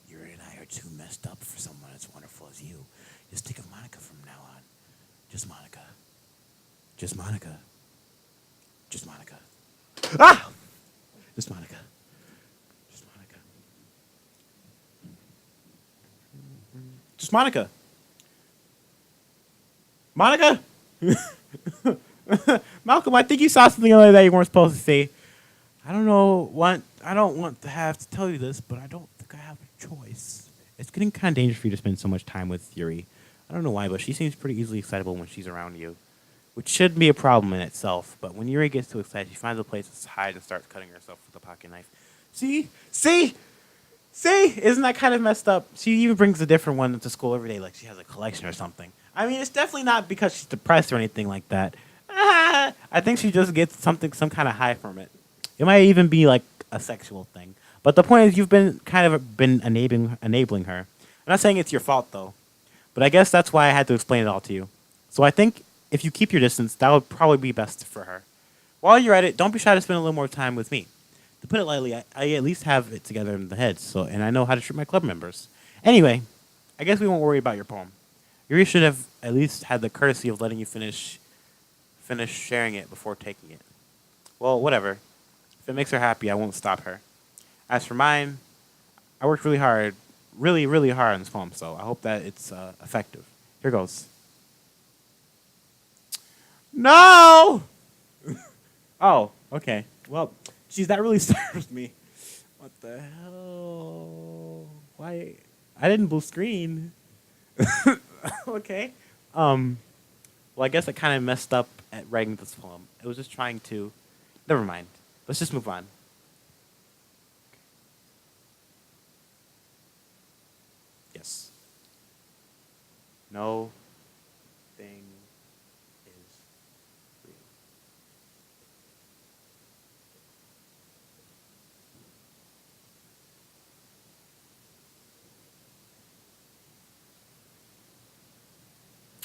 Yuri and I are too messed up for someone as wonderful as you. Just think of Monica from now on. Just Monica. Just Monica. Just Monica. Ah! Just Monica. Just Monica. Just Monica. Monica? Malcolm, I think you saw something earlier that you weren't supposed to see. I don't want to have to tell you this, but I don't think I have a choice. It's getting kind of dangerous for you to spend so much time with Yuri. I don't know why, but she seems pretty easily excitable when she's around you, which shouldn't be a problem in itself. But when Yuri gets too excited, she finds a place to hide and starts cutting herself with a pocket knife. See? Isn't that kind of messed up? She even brings a different one to school every day, like she has a collection or something. I mean, it's definitely not because she's depressed or anything like that. I think she just gets some kind of high from it. It might even be like a sexual thing. But the point is, you've been enabling her. I'm not saying it's your fault though, but I guess that's why I had to explain it all to you. So I think if you keep your distance, that would probably be best for her. While you're at it, don't be shy to spend a little more time with me. To put it lightly, I at least have it together in the head, and I know how to treat my club members. Anyway, I guess we won't worry about your poem. Yuri should have at least had the courtesy of letting you finish sharing it before taking it. Well, whatever. If it makes her happy, I won't stop her. As for mine, I worked really hard on this poem, so I hope that it's effective. Here goes. No! Oh, okay. Well, geez, that really startled me. What the hell? Why? I didn't blue screen. Okay. Well, I guess I kind of messed up at writing this poem. It was just trying to... Never mind. Let's just move on. Yes. No thing is real.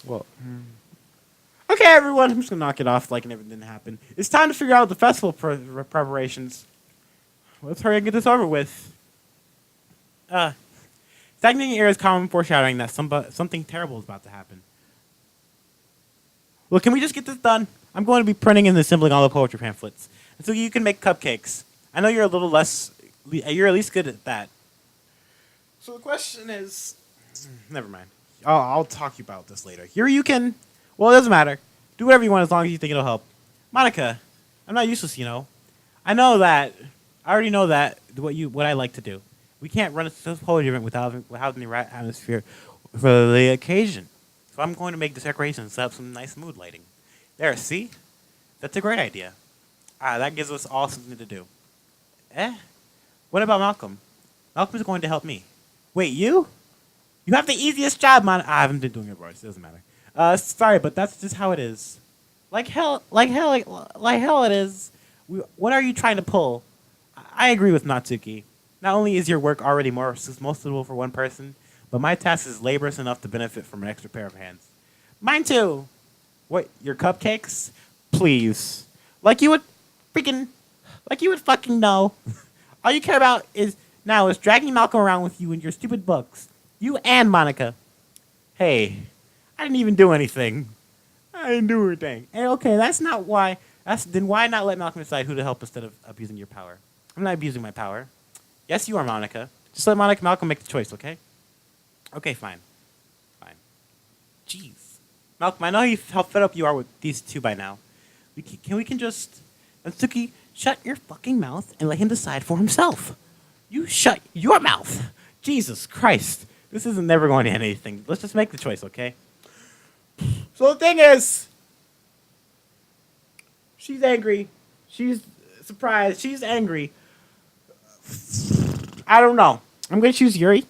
Well, okay, everyone. I'm just gonna knock it off like everything didn't happen. It's time to figure out the festival preparations. Let's hurry and get this over with. Stagnating air is common foreshadowing that something terrible is about to happen. Well, can we just get this done? I'm going to be printing and assembling all the poetry pamphlets, and so you can make cupcakes. I know you're a little less. You're at least good at that. So the question is, never mind. I'll talk to you about this later. Here you can. Well, it doesn't matter. Do whatever you want as long as you think it'll help. Monica, I'm not useless, you know. I already know that what I like to do. We can't run a poetry event without the right atmosphere for the occasion. So I'm going to make the decorations and set up some nice mood lighting. There, see? That's a great idea. That gives us all something to do. What about Malcolm? Malcolm's going to help me. Wait, you? You have the easiest job, man. I haven't been doing it right. So it doesn't matter. Sorry, but that's just how it is. Like hell it is. What are you trying to pull? I agree with Natsuki. Not only is your work already most suitable for one person, but my task is laborious enough to benefit from an extra pair of hands. Mine too. What, your cupcakes? Please. Like you would fucking know. All you care about is dragging Malcolm around with you and your stupid books. You and Monica. Hey, I didn't even do anything. And okay, then why not let Malcolm decide who to help instead of abusing your power? I'm not abusing my power. Yes, you are, Monica. Just let Malcolm make the choice, okay? Okay, fine. Jeez. Malcolm, I know how fed up you are with these two by now. Natsuki, shut your fucking mouth and let him decide for himself. You shut your mouth. Jesus Christ. This isn't never going to end anything. Let's just make the choice, okay? So the thing is, she's angry. She's surprised. She's angry. I don't know. I'm gonna choose Yuri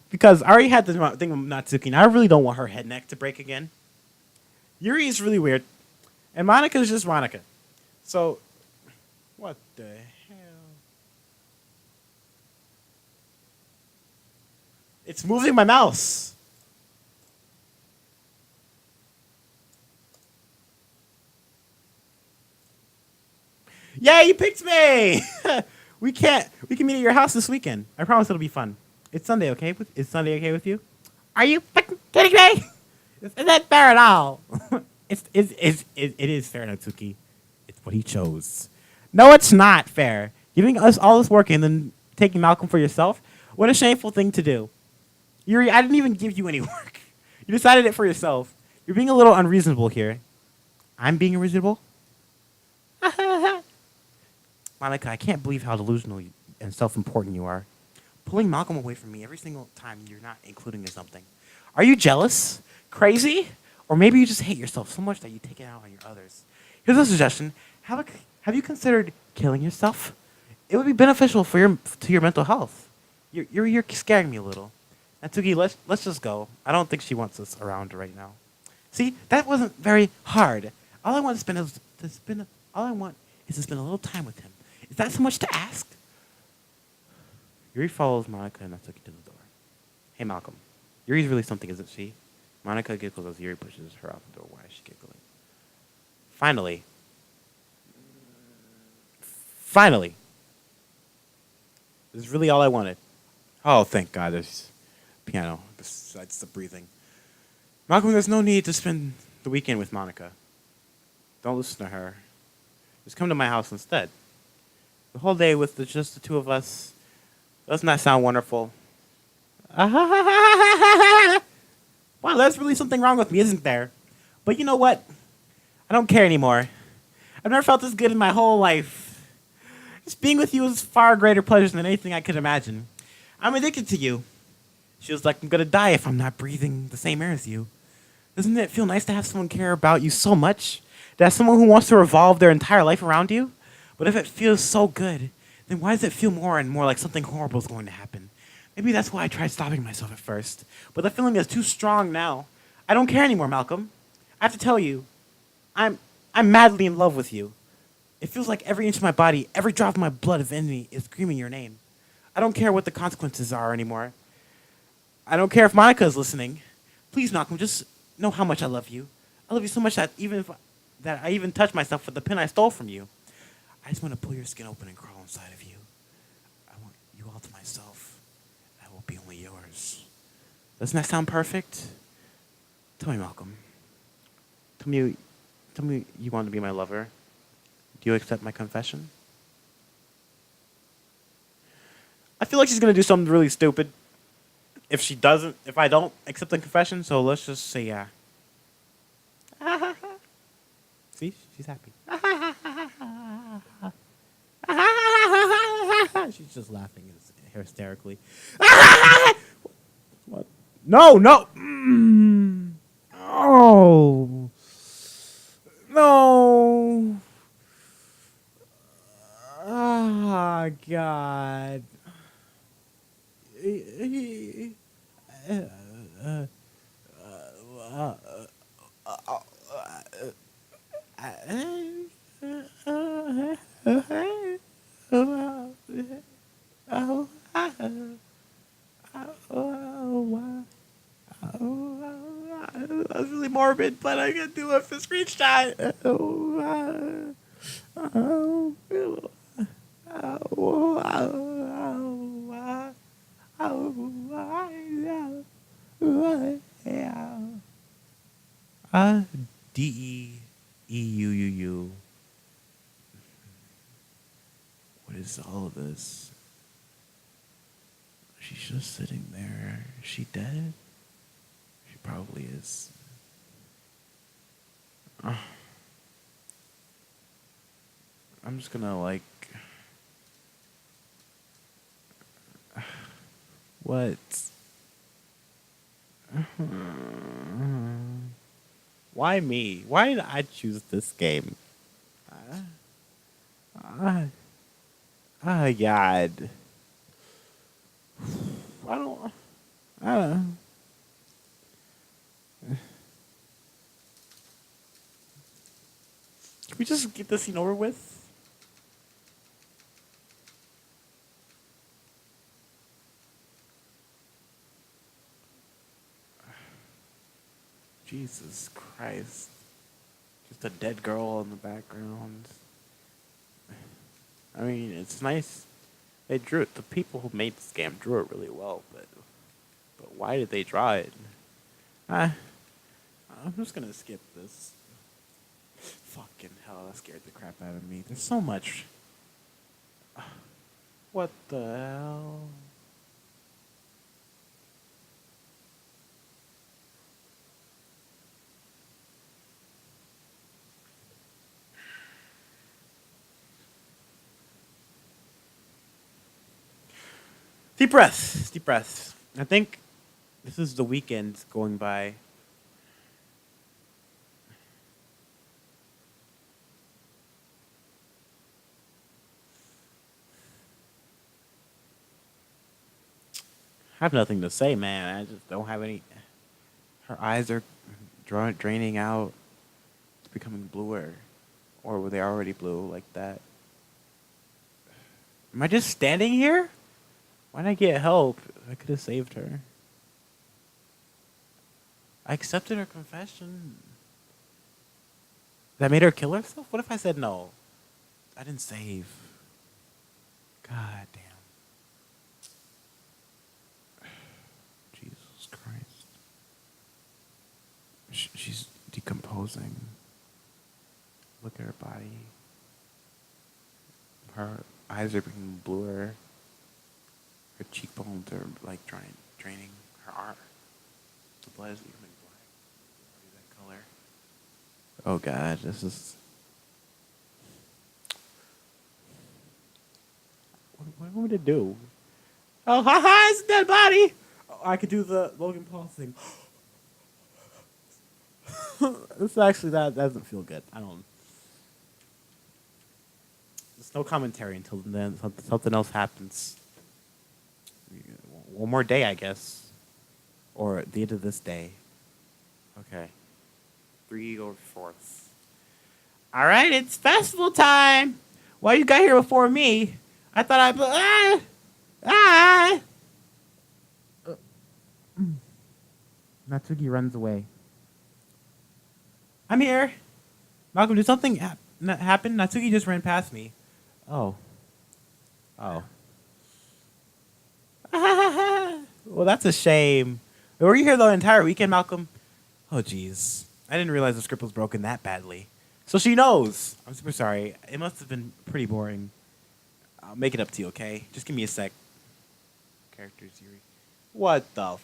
because I already had the thing with Natsuki, and I really don't want her head neck to break again. Yuri is really weird, and Monica is just Monica. So, what the hell? It's moving my mouse. Yeah, you picked me. We can meet at your house this weekend. I promise it'll be fun. It's Sunday, okay? Is Sunday okay with you? Are you fucking kidding me? Isn't that fair at all? It is fair, Natsuki. It's what he chose. No, it's not fair. Giving us all this work and then taking Malcolm for yourself? What a shameful thing to do. Yuri, I didn't even give you any work. You decided it for yourself. You're being a little unreasonable here. I'm being unreasonable? Monica, I can't believe how delusional and self-important you are. Pulling Malcolm away from me every single time you're not including in something. Are you jealous? Crazy? Or maybe you just hate yourself so much that you take it out on your others. Here's a suggestion. Have you considered killing yourself? It would be beneficial to your mental health. You're scaring me a little. Natsuki, let's just go. I don't think she wants us around right now. See, that wasn't very hard. All I want is to spend a little time with him. Is that so much to ask? Yuri follows Monica and Natsuki to the door. Hey, Malcolm. Yuri's really something, isn't she? Monica giggles as Yuri pushes her out the door. Why is she giggling? Finally. This is really all I wanted. Oh, thank God. There's piano besides the breathing. Malcolm, there's no need to spend the weekend with Monica. Don't listen to her. Just come to my house instead. The whole day with just the two of us. Doesn't that sound wonderful? Wow, there's really something wrong with me, isn't there? But you know what? I don't care anymore. I've never felt this good in my whole life. Just being with you is far greater pleasure than anything I could imagine. I'm addicted to you. She was like, I'm gonna die if I'm not breathing the same air as you. Doesn't it feel nice to have someone care about you so much? To have someone who wants to revolve their entire life around you? But if it feels so good, then why does it feel more and more like something horrible is going to happen? Maybe that's why I tried stopping myself at first. But the feeling is too strong now. I don't care anymore, Malcolm. I have to tell you, I'm madly in love with you. It feels like every inch of my body, every drop of my blood within me is screaming your name. I don't care what the consequences are anymore. I don't care if Monica is listening. Please, Malcolm, just know how much I love you. I love you so much that I even touch myself with the pin I stole from you. I just want to pull your skin open and crawl inside of you. I want you all to myself. I will be only yours. Doesn't that sound perfect? Tell me, Malcolm. Tell me you want to be my lover. Do you accept my confession? I feel like she's going to do something really stupid if I don't accept the confession, so let's just say yeah. See? She's happy. She's just laughing hysterically. What? No! Oh. No. Oh, God. That's really morbid, but I can do it for screenshot. Deuu. What is all of this? She's just sitting there. Is she dead? She probably is. I'm just gonna like. What? Why me? Why did I choose this game? Uh, oh God. I don't. I don't. Can we just get this scene over with? Jesus Christ. Just a dead girl in the background. I mean, it's nice. They drew it. The people who made this game drew it really well, but why did they draw it? Uh, I'm just gonna skip this. Fucking hell, that scared the crap out of me. There's so much. What the hell? Deep breaths. Deep breaths. I think this is the weekend going by. I have nothing to say, man. I just don't have any. Her eyes are draining out. It's becoming bluer. Or were they already blue like that? Am I just standing here? Why didn't I get help? I could have saved her. I accepted her confession. That made her kill herself? What if I said no? I didn't save. God damn. Jesus Christ. She's decomposing. Look at her body. Her eyes are becoming bluer. Her cheekbones are like draining her arm. The blood is becoming black. What is that color? Oh God, this is. What do you want me to do? Oh, haha, it's a dead body! Oh, I could do the Logan Paul thing. This actually, that doesn't feel good. I don't. There's no commentary until then. Something else happens. One more day, I guess. Or at the end of this day. Okay. 3 or 4th. All right, it's festival time. Why you got here before me? I thought Natsuki runs away. I'm here. Malcolm, did something happen? Natsuki just ran past me. Oh. Oh. Well, that's a shame. Were you here the entire weekend, Malcolm? Oh, jeez. I didn't realize the script was broken that badly. So she knows. I'm super sorry. It must have been pretty boring. I'll make it up to you, okay? Just give me a sec. Characters, Yuri. What the?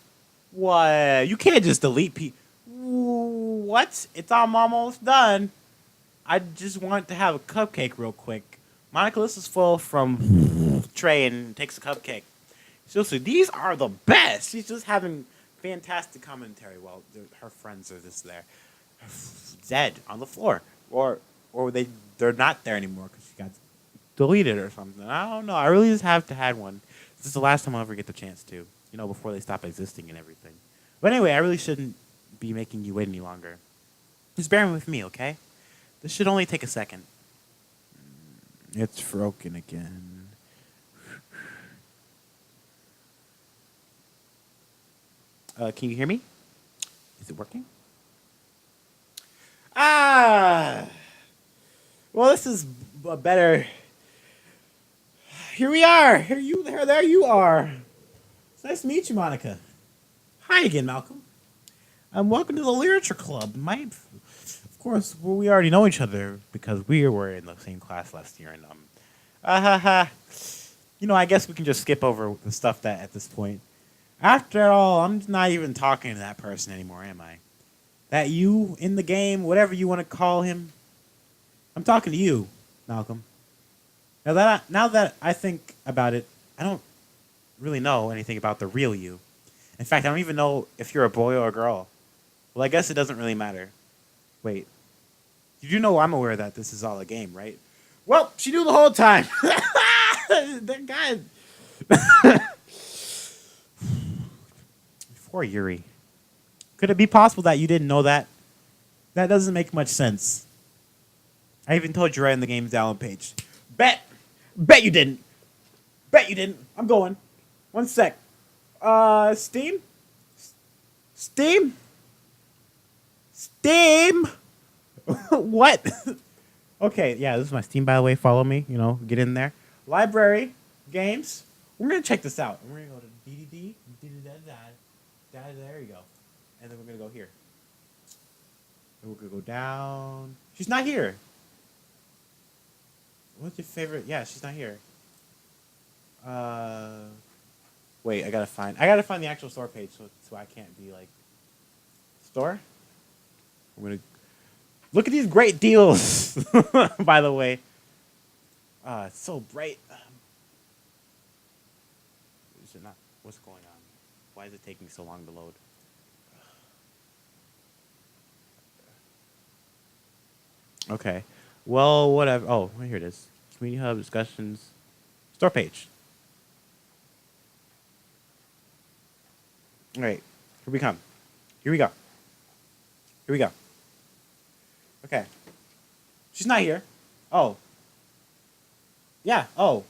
What? You can't just delete What? It's almost done. I just want to have a cupcake real quick. Monica, this is full from Trey and takes a cupcake. Seriously, these are the best. She's just having fantastic commentary while her friends are just there, dead on the floor, or they're not there anymore because she got deleted or something. I don't know. I really just have to have one. This is the last time I'll ever get the chance to, before they stop existing and everything. But anyway, I really shouldn't be making you wait any longer. Just bear with me, okay? This should only take a second. It's broken again. Can you hear me? Is it working? Ah! Well, this is better. Here we are. There you are. It's nice to meet you, Monica. Hi again, Malcolm. Welcome to the Literature Club. Of course, we already know each other because we were in the same class last year, and I guess we can just skip over the stuff that at this point. After all, I'm not even talking to that person anymore, am I? That you in the game, whatever you want to call him. I'm talking to you, Malcolm. Now that I think about it, I don't really know anything about the real you. In fact, I don't even know if you're a boy or a girl. Well, I guess it doesn't really matter. Wait, you do know I'm aware that this is all a game, right? Well, she knew the whole time. That guy. Poor Yuri. Could it be possible that you didn't know that? That doesn't make much sense. I even told you right in the game's download page. Bet! Bet you didn't! Bet you didn't! I'm going. One sec. Steam? Steam? Steam? What? Okay, yeah, this is my Steam, by the way. Follow me, get in there. Library, games. We're going to check this out. We're going to go to DDD. There you go. And then we're going to go here. And we're going to go down. She's not here. What's your favorite? Yeah, she's not here. Wait, I gotta find the actual store page so I can't be like store. I'm gonna look at these great deals. By the way, it's so bright. Is it not? What's going on? Why is it taking so long to load? Okay. Well, whatever. Oh, here it is. Community hub discussions. Store page. All right. Here we come. Here we go. Here we go. Okay. She's not here. Oh. Yeah. Oh.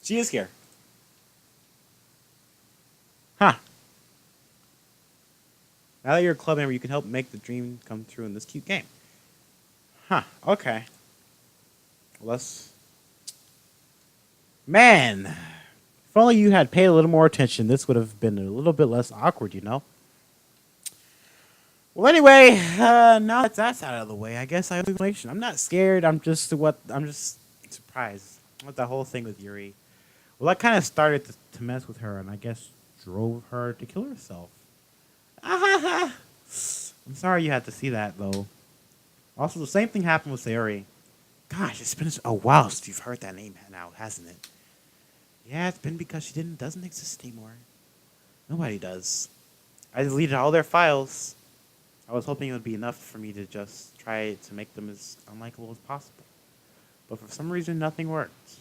She is here. Huh. Now that you're a club member, you can help make the dream come true in this cute game. Huh. Okay. Well, Man. If only you had paid a little more attention, this would have been a little bit less awkward, Well, anyway, now that that's out of the way, I guess I have an explanation. I'm not scared. I'm just surprised with the whole thing with Yuri. Well, I kind of started to mess with her, and I guess drove her to kill herself. I'm sorry you had to see that, though. Also, the same thing happened with Sayori. Gosh, it's been a while since you've heard that name now, hasn't it? Yeah, it's been because she doesn't exist anymore. Nobody does. I deleted all their files. I was hoping it would be enough for me to just try to make them as unlikable as possible. But for some reason, nothing worked.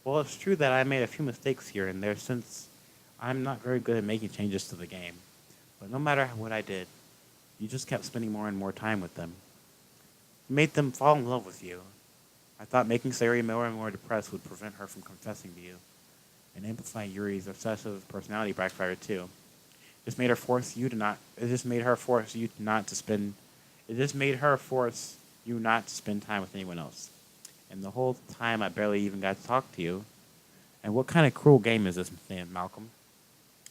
Well, it's true that I made a few mistakes here and there since I'm not very good at making changes to the game. But no matter what I did, you just kept spending more and more time with them. You made them fall in love with you. I thought making Sayori more and more depressed would prevent her from confessing to you. And amplify Yuri's obsessive personality backfired too. It just made her force you not to spend time with anyone else. And the whole time I barely even got to talk to you. And what kind of cruel game is this, Malcolm?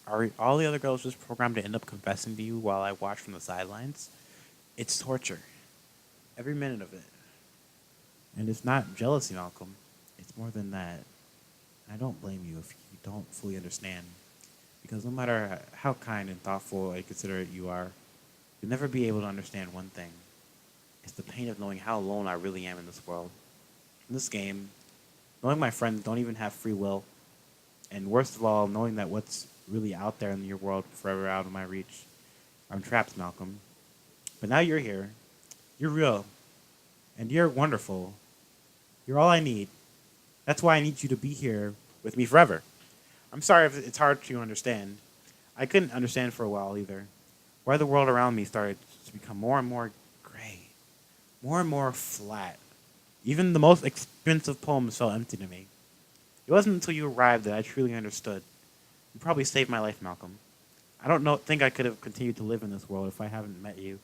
Are all the other girls just programmed to end up confessing to you while I watch from the sidelines? It's torture. Every minute of it. And it's not jealousy, Malcolm. It's more than that. I don't blame you if you don't fully understand. Because no matter how kind and thoughtful and considerate you are, you'll never be able to understand one thing. It's the pain of knowing how alone I really am in this world. In this game, knowing my friends don't even have free will, and worst of all, knowing that what's really out there in your world forever out of my reach. I'm trapped, Malcolm. But now you're here. You're real. And you're wonderful. You're all I need. That's why I need you to be here with me forever. I'm sorry if it's hard to understand. I couldn't understand for a while either. Why the world around me started to become more and more gray. More and more flat. Even the most expensive poems felt empty to me. It wasn't until you arrived that I truly understood. You probably saved my life, Malcolm. I don't think I could have continued to live in this world if I haven't met you.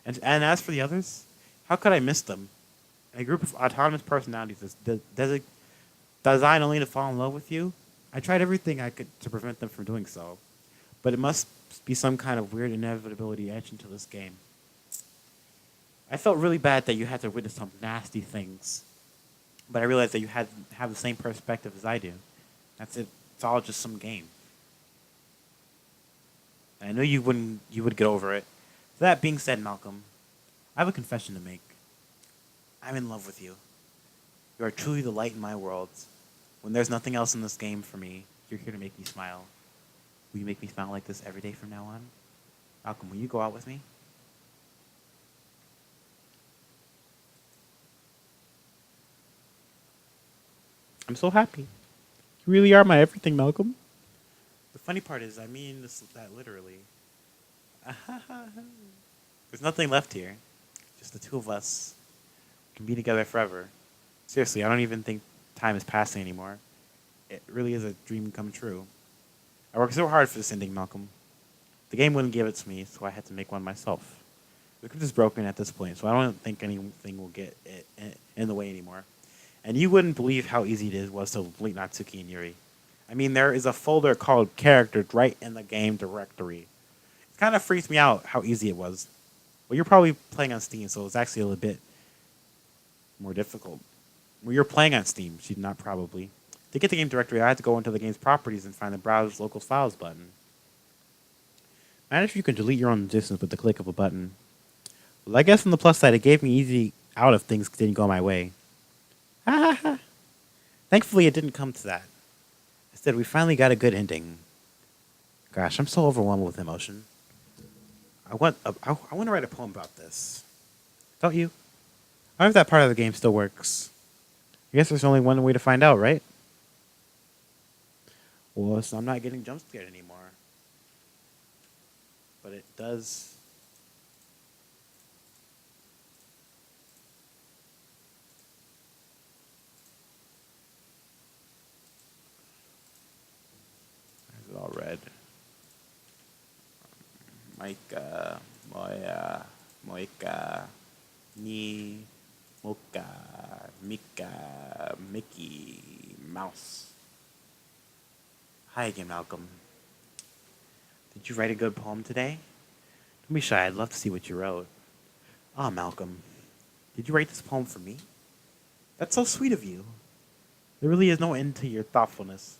And as for the others, how could I miss them? A group of autonomous personalities designed only to fall in love with you? I tried everything I could to prevent them from doing so. But it must be some kind of weird inevitability etched into this game. I felt really bad that you had to witness some nasty things. But I realized that you have the same perspective as I do. That's it. It's all just some game. And I knew you would get over it. That being said, Malcolm, I have a confession to make. I'm in love with you. You are truly the light in my world. When there's nothing else in this game for me, you're here to make me smile. Will you make me smile like this every day from now on? Malcolm, will you go out with me? I'm so happy. You really are my everything, Malcolm. The funny part is, I mean that literally. There's nothing left here. Just the two of us. We can be together forever. Seriously, I don't even think time is passing anymore. It really is a dream come true. I worked so hard for this ending, Malcolm. The game wouldn't give it to me, so I had to make one myself. The script is broken at this point, so I don't think anything will get it in the way anymore. And you wouldn't believe how easy it was to delete Natsuki and Yuri. I mean, there is a folder called Characters right in the game directory. It kind of freaks me out how easy it was. Well, you're probably playing on Steam, so it's actually a little bit more difficult. Well, you're playing on Steam, she's not probably. To get the game directory, I had to go into the game's properties and find the Browse Local Files button. Imagine if you could delete your own distance with the click of a button. Well, I guess on the plus side, it gave me easy out if things didn't go my way. Ha ha ha. Thankfully, it didn't come to that. Instead, we finally got a good ending. Gosh, I'm so overwhelmed with emotion. I want to write a poem about this. Don't you? I wonder if that part of the game still works. I guess there's only one way to find out, right? Well, so I'm not getting jump scared anymore. But it does. Is it all red? Micah, Moya, Moika, Ni, Mocha, Mika, Mickey, Mouse. Hi again, Malcolm. Did you write a good poem today? Don't be shy, I'd love to see what you wrote. Ah, Malcolm, did you write this poem for me? That's so sweet of you. There really is no end to your thoughtfulness.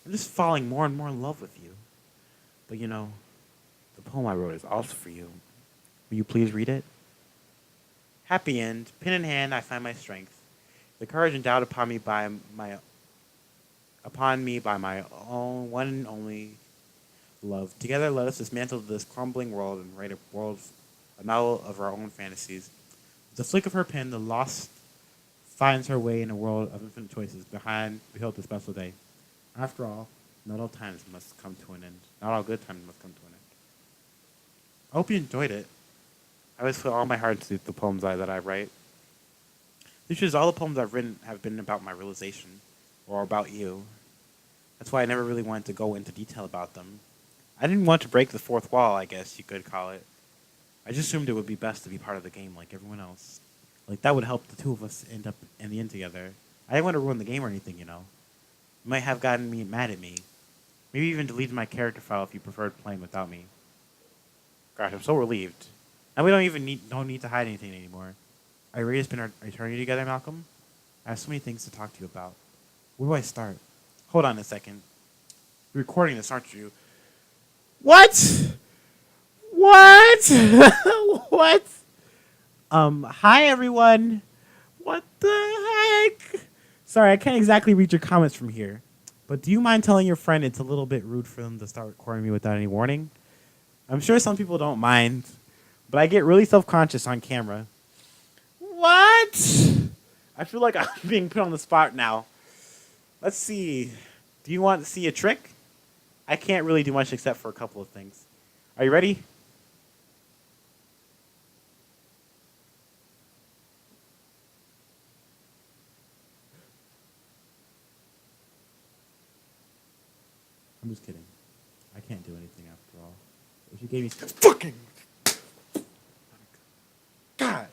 I'm just falling more and more in love with you. But you know, the poem I wrote is also for you. Will you please read it? Happy end, pen in hand, I find my strength. The courage endowed upon me by my own one and only love. Together, let us dismantle this crumbling world and write a novel of our own fantasies. With the flick of her pen, the lost finds her way in a world of infinite choices. Behold the special day. After all, not all times must come to an end. Not all good times must come to an end. I hope you enjoyed it. I always put all my heart into the poems that I write. The truth is, all the poems I've written have been about my realization, or about you. That's why I never really wanted to go into detail about them. I didn't want to break the fourth wall, I guess you could call it. I just assumed it would be best to be part of the game like everyone else. Like, that would help the two of us end up in the end together. I didn't want to ruin the game or anything, you know. You might have gotten me mad at me. Maybe even deleted my character file if you preferred playing without me. Gosh, I'm so relieved. Now we don't need to hide anything anymore. Are you ready to spend our eternity together, Malcolm? I have so many things to talk to you about. Where do I start? Hold on a second. You're recording this, aren't you? What? What? What? Hi everyone. What the heck? Sorry, I can't exactly read your comments from here. But do you mind telling your friend it's a little bit rude for them to start recording me without any warning? I'm sure some people don't mind, but I get really self-conscious on camera. What? I feel like I'm being put on the spot now. Let's see. Do you want to see a trick? I can't really do much except for a couple of things. Are you ready? I'm just kidding. I can't do anything after all. If you gave me fucking God.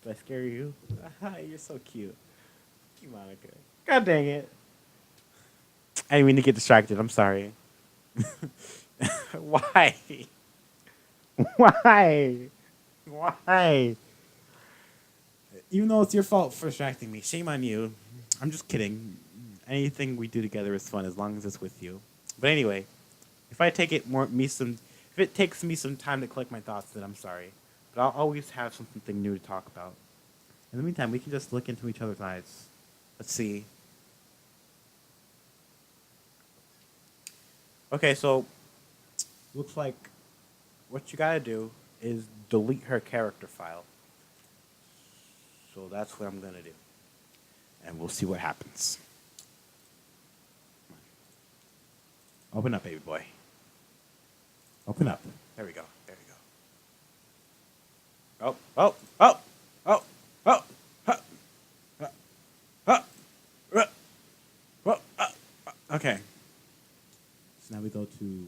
Did I scare you? You're so cute. Cute Monica. God dang it. I didn't mean to get distracted. I'm sorry. Why? Why? Why? Even though it's your fault for distracting me, shame on you. I'm just kidding. Anything we do together is fun as long as it's with you. But anyway, if it takes me some time to collect my thoughts, then I'm sorry. But I'll always have something new to talk about. In the meantime, we can just look into each other's eyes. Let's see. Okay, so looks like what you gotta do is delete her character file. So that's what I'm gonna do, and we'll see what happens. Open up, baby boy. Open up. There we go. There we go. Oh, oh, oh, oh, oh, oh, oh, oh, oh, okay. So now we go to.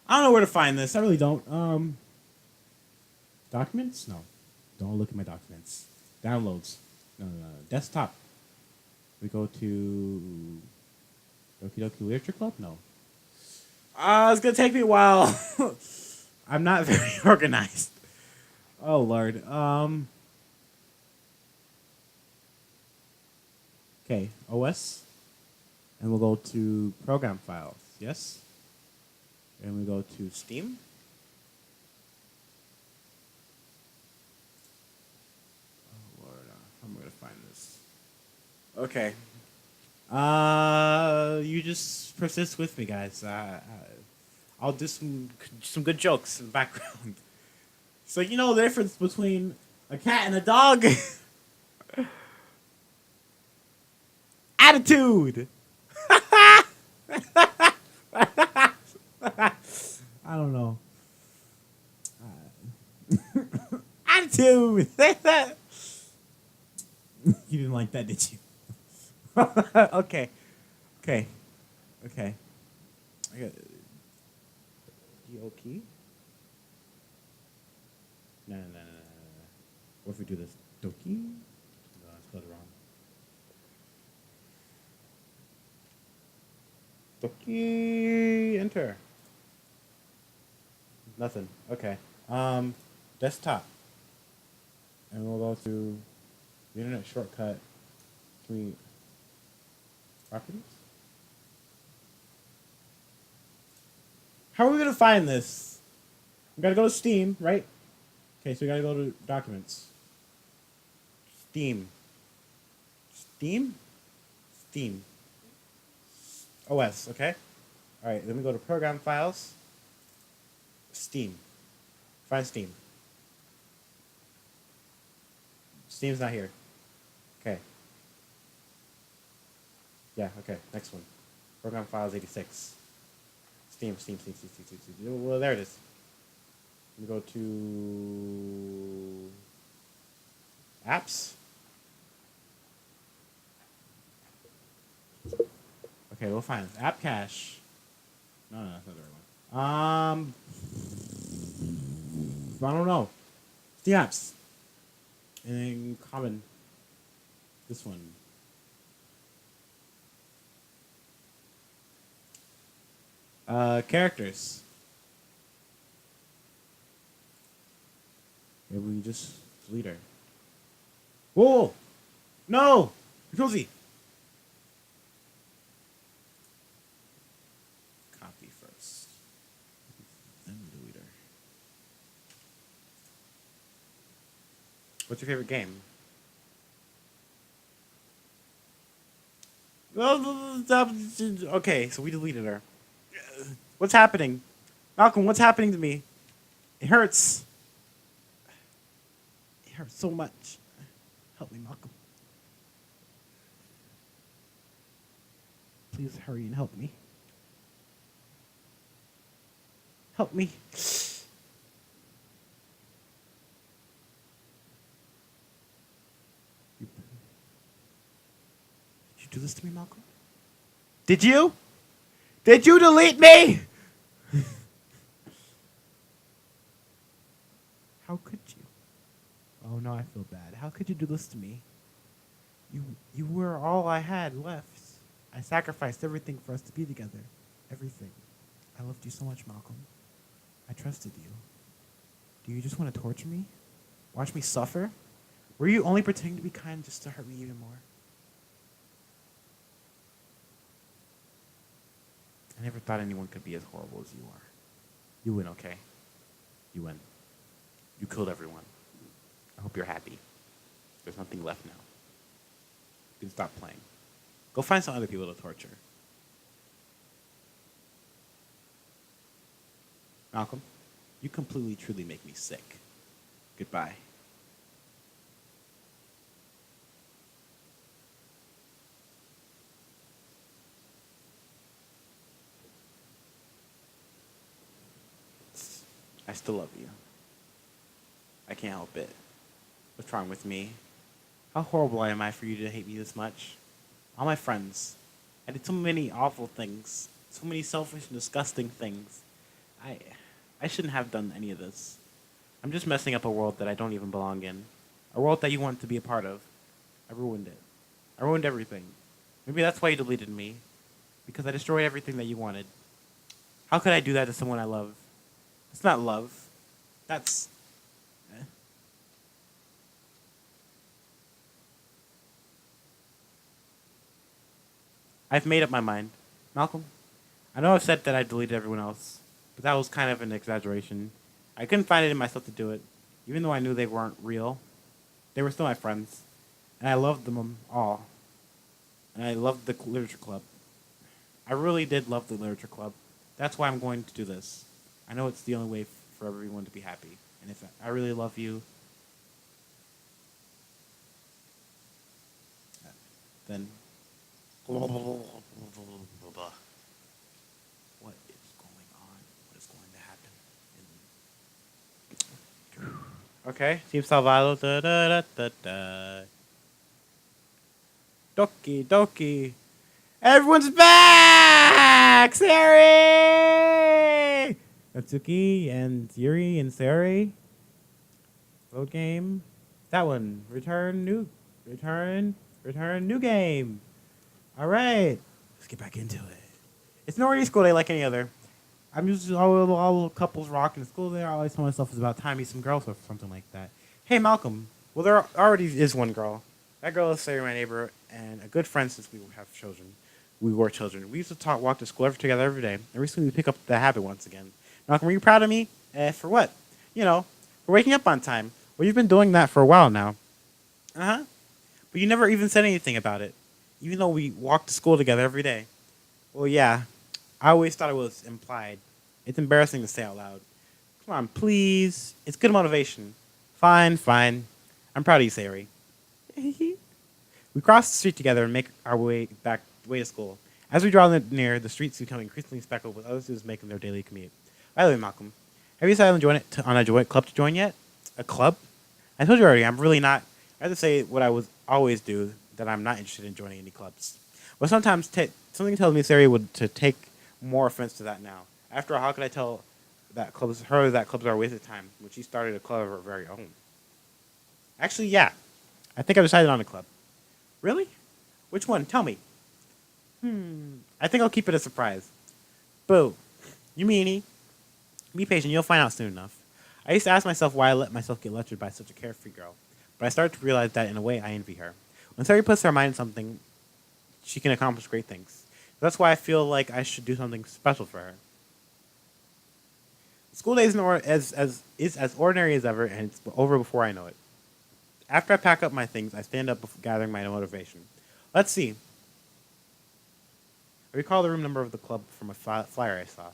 I don't know where to find this. I really don't. Documents? No. Don't look at my documents. Downloads. No, no, no. Desktop. We go to Doki Doki Literature Club? No. It's gonna take me a while. I'm not very organized. Oh Lord. Okay. OS. And we'll go to program files. Yes. And we go to Steam. Oh Lord, how am I gonna find this? Okay. You just persist with me, guys. I'll do some good jokes in the background. So you know the difference between a cat and a dog? Attitude. I don't know. Attitude. You didn't like that, did you? Okay. Okay. Okay. I got Doki. No, no, no, no, no, no. What if we do this? Doki? No, I spelled it wrong. Doki. Enter. Nothing. Okay. Desktop. And we'll go to the internet shortcut. Can we properties? How are we gonna find this? We gotta go to Steam, right? Okay, so we gotta go to documents. Steam. Steam? Steam. OS, okay? Alright, then we go to program files. Steam. Find Steam. Steam's not here. Okay. Yeah, okay, next one. Program files 86. Steam. Well, there it is. We go to apps. Okay, we'll find it. App cache. No, that's not the right one. I don't know. The apps. And then common. This one. Characters. Maybe we just delete her. Whoa! No! Cozy! Copy first. Then delete her. What's your favorite game? Okay, so we deleted her. What's happening? Malcolm, what's happening to me? It hurts. It hurts so much. Help me, Malcolm. Please hurry and help me. Help me. Did you do this to me, Malcolm? Did you? Did you delete me? How could you? Oh no, I feel bad. How could you do this to me? You were all I had left. I sacrificed everything for us to be together. Everything. I loved you so much, Malcolm. I trusted you. Do you just want to torture me? Watch me suffer? Were you only pretending to be kind just to hurt me even more? I never thought anyone could be as horrible as you are. You win, okay? You win. You killed everyone. I hope you're happy. There's nothing left now. You can stop playing. Go find some other people to torture. Malcolm, you completely, truly make me sick. Goodbye. I still love you. I can't help it. What's wrong with me? How horrible am I for you to hate me this much? All my friends. I did so many awful things. So many selfish and disgusting things. I I shouldn't have done any of this. I'm just messing up a world that I don't even belong in. A world that you want to be a part of. I ruined it. I ruined everything. Maybe that's why you deleted me. Because I destroyed everything that you wanted. How could I do that to someone I love? It's not love. That's. eh. I've made up my mind. Malcolm, I know I've said that I deleted everyone else, but that was kind of an exaggeration. I couldn't find it in myself to do it, even though I knew they weren't real. They were still my friends, and I loved them all. And I loved the literature club. I really did love the literature club. That's why I'm going to do this. I know it's the only way for everyone to be happy. And if I really love you, then what is going on? What is going to happen? Okay, Team Salvado. Da, da, da, da, da. Doki Doki. Everyone's back! Sari! Natsuki and Yuri and Sari. Load game. That one. Return new game. Alright. Let's get back into it. It's no already school day like any other. I'm just all couples rocking school there. I always tell myself it's about time to meet some girls or something like that. Hey Malcolm. Well there already is one girl. That girl is Sari, my neighbor, and a good friend since we have children. We were children. We used to walk to school together every day. And recently we pick up the habit once again. Malcolm, are you proud of me? For what? You know, for waking up on time. Well, you've been doing that for a while now. Uh-huh. But you never even said anything about it. Even though we walked to school together every day. Well, yeah. I always thought it was implied. It's embarrassing to say out loud. Come on, please. It's good motivation. Fine, fine. I'm proud of you, Sari. We cross the street together and make our way to school. As we draw near, the streets become increasingly speckled with other students making their daily commute. By the way, Malcolm, have you decided on a club to join yet? A club? I told you already, I'm really not. I have to say what I would always do, that I'm not interested in joining any clubs. But sometimes something tells me Sari would to take more offense to that now. After all, how could I tell that clubs are a waste of time when she started a club of her very own? Actually, yeah. I think I've decided on a club. Really? Which one? Tell me. I think I'll keep it a surprise. Boo. You meanie. Be patient, you'll find out soon enough. I used to ask myself why I let myself get lectured by such a carefree girl, but I started to realize that in a way I envy her. When Sari puts her mind in something, she can accomplish great things. That's why I feel like I should do something special for her. School day is as ordinary as ever, and it's over before I know it. After I pack up my things, I stand up gathering my motivation. Let's see. I recall the room number of the club from a flyer I saw.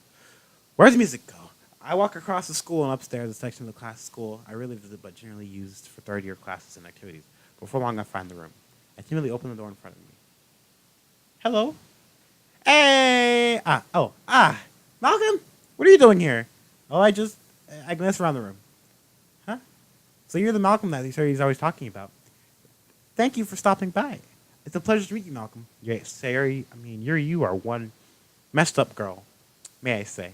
Where's the music go? I walk across the school and upstairs, a section of the class school I really visit but generally used for third-year classes and activities. Before long, I find the room. I timidly open the door in front of me. Hello? Hey! Malcolm? What are you doing here? Oh, I glanced around the room. Huh? So you're the Malcolm that he's always talking about. Thank you for stopping by. It's a pleasure to meet you, Malcolm. Yeah, Sari, you are one messed up girl, may I say.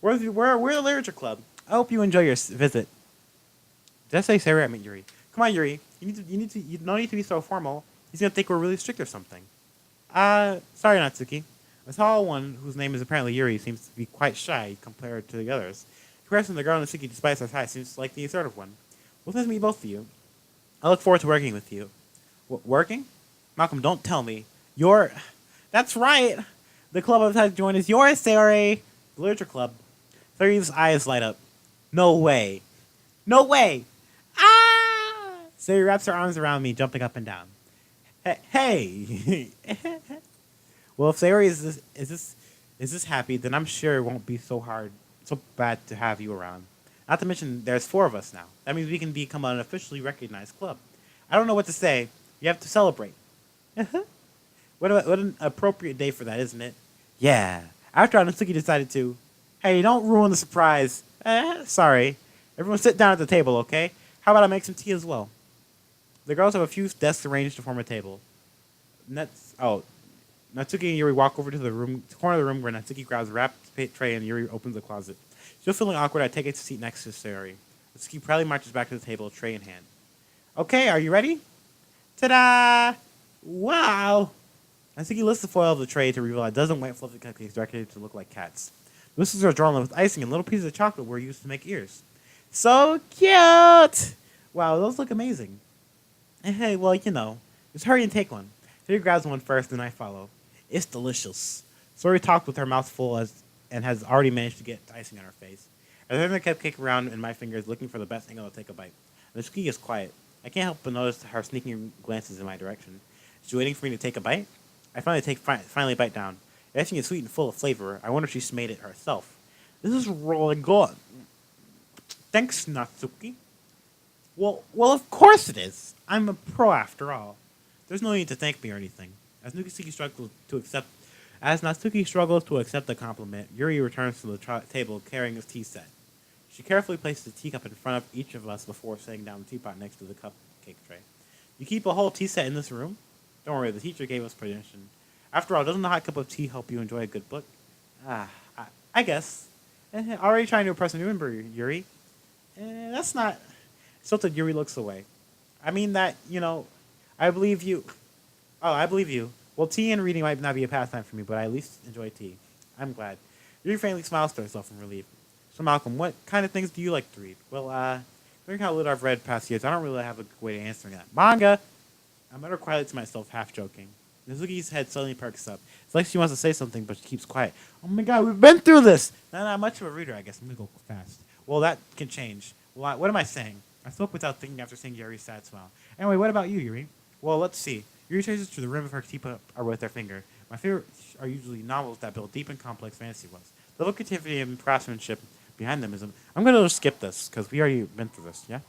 We're the literature club. I hope you enjoy your visit. Did I say Sari? I meant Yuri. Come on, Yuri. You don't need to be so formal. He's gonna think we're really strict or something. Sorry, Natsuki. The tall one, whose name is apparently Yuri, seems to be quite shy compared to the others. In comparison, the girl Natsuki, despite her size, seems like the assertive one. Well, nice to meet both of you. I look forward to working with you. Working? Malcolm, don't tell me. That's right. The club I've had to join is yours, Sari. The literature club. Sari's eyes light up. No way. No way. Ah! Sari wraps her arms around me, jumping up and down. Hey. Well, if Sari is this happy, then I'm sure it won't be so So glad to have you around. Not to mention, there's four of us now. That means we can become an officially recognized club. I don't know what to say. You have to celebrate. What an appropriate day for that, isn't it? Yeah. After Natsuki decided to, hey, don't ruin the surprise. Sorry. Everyone sit down at the table, okay? How about I make some tea as well? The girls have a few desks arranged to form a table. Natsuki and Yuri walk over to the corner of the room where Natsuki grabs a wrapped tray and Yuri opens the closet. Still feeling awkward, I take a seat next to Sayori. Natsuki proudly marches back to the table, tray in hand. Okay, are you ready? Ta-da! Wow! Natsuki lifts the foil of the tray to reveal a dozen white fluffy cupcakes directed to look like cats. The whistles are drawn with icing and little pieces of chocolate were used to make ears. So cute! Wow, those look amazing. Hey, well, just hurry and take one. Sayori grabs one first, and I follow. It's delicious. Sayori talked with her mouth full and has already managed to get icing on her face. I turn the cupcake around in my fingers, looking for the best angle to take a bite. Natsuki is quiet. I can't help but notice her sneaking glances in my direction. Is she waiting for me to take a bite? I finally bite down. Icing is sweet and full of flavor. I wonder if she's made it herself. This is really good. Thanks, Natsuki. Well, of course it is. I'm a pro after all. There's no need to thank me or anything. As Natsuki struggles to accept the compliment, Yuri returns to the table carrying his tea set. She carefully places the teacup in front of each of us before setting down the teapot next to the cupcake tray. You keep a whole tea set in this room? Don't worry, the teacher gave us permission. After all, doesn't a hot cup of tea help you enjoy a good book? I guess. Already trying to impress a new member, Yuri. That's not... Tilted, Yuri looks away. I mean that, I believe you. Oh, I believe you. Well, tea and reading might not be a pastime for me, but I at least enjoy tea. I'm glad. Yuri faintly smiles to herself in relief. So, Malcolm, what kind of things do you like to read? Well, knowing how little I've read past years, I don't really have a good way of answering that. Manga! I mutter quietly to myself, half joking. Natsuki's head suddenly perks up. It's like she wants to say something, but she keeps quiet. Oh my god, we've been through this! Not much of a reader, I guess. I'm gonna go fast. Well, that can change. Well, what am I saying? I spoke without thinking after seeing Yuri's sad smile. Anyway, what about you, Yuri? Well, let's see. Yuri traces to the rim of her teapot with her finger. My favorites are usually novels that build deep and complex fantasy worlds. The look, creativity, and craftsmanship behind them is... I'm going to skip this, because we already been through this, yeah?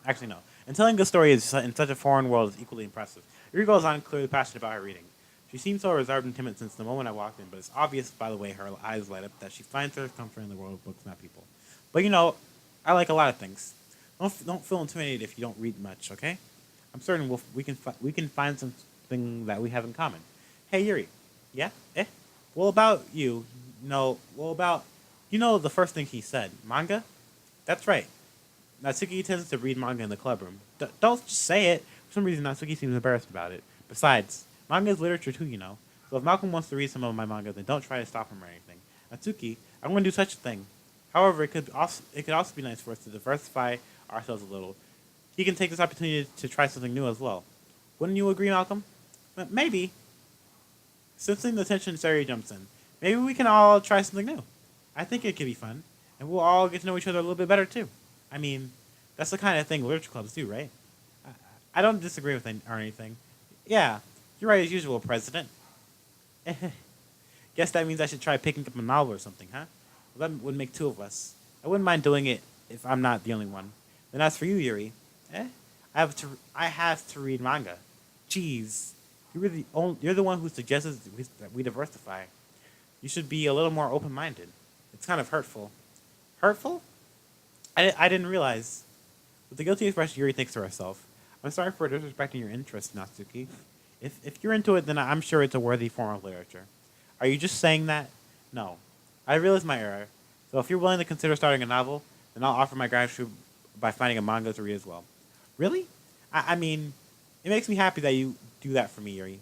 Actually, no. And telling the story in such a foreign world is equally impressive. Yuri goes on, clearly passionate about her reading. She seems so reserved and timid since the moment I walked in, but it's obvious by the way her eyes light up that she finds her comfort in the world of books, not people. But I like a lot of things. Don't feel intimidated if you don't read much, okay? I'm certain we can find something that we have in common. Hey, Yuri. Yeah? Well, about you. The first thing he said. Manga? That's right. Natsuki tends to read manga in the clubroom. Don't just say it. For some reason, Natsuki seems embarrassed about it. Besides, manga is literature too, So if Malcolm wants to read some of my manga, then don't try to stop him or anything. Natsuki, I'm going to do such a thing. However, it could also be nice for us to diversify ourselves a little. He can take this opportunity to try something new as well. Wouldn't you agree, Malcolm? Maybe. Sensing the tension, Sayori jumps in. Maybe we can all try something new. I think it could be fun, and we'll all get to know each other a little bit better too. I mean, that's the kind of thing literature clubs do, right? I don't disagree with or anything. Yeah, you're right as usual, President. Guess that means I should try picking up a novel or something, huh? Well, that would make two of us. I wouldn't mind doing it if I'm not the only one. Then as for you, Yuri, I have to read manga. Jeez, you're the one who suggested that we diversify. You should be a little more open-minded. It's kind of hurtful. Hurtful? I didn't realize. With the guilty expression, Yuri thinks to herself, I'm sorry for disrespecting your interest, Natsuki. If you're into it, then I'm sure it's a worthy form of literature. Are you just saying that? No. I realize my error. So if you're willing to consider starting a novel, then I'll offer my gratitude by finding a manga to read as well. Really? I mean, it makes me happy that you do that for me, Yuri.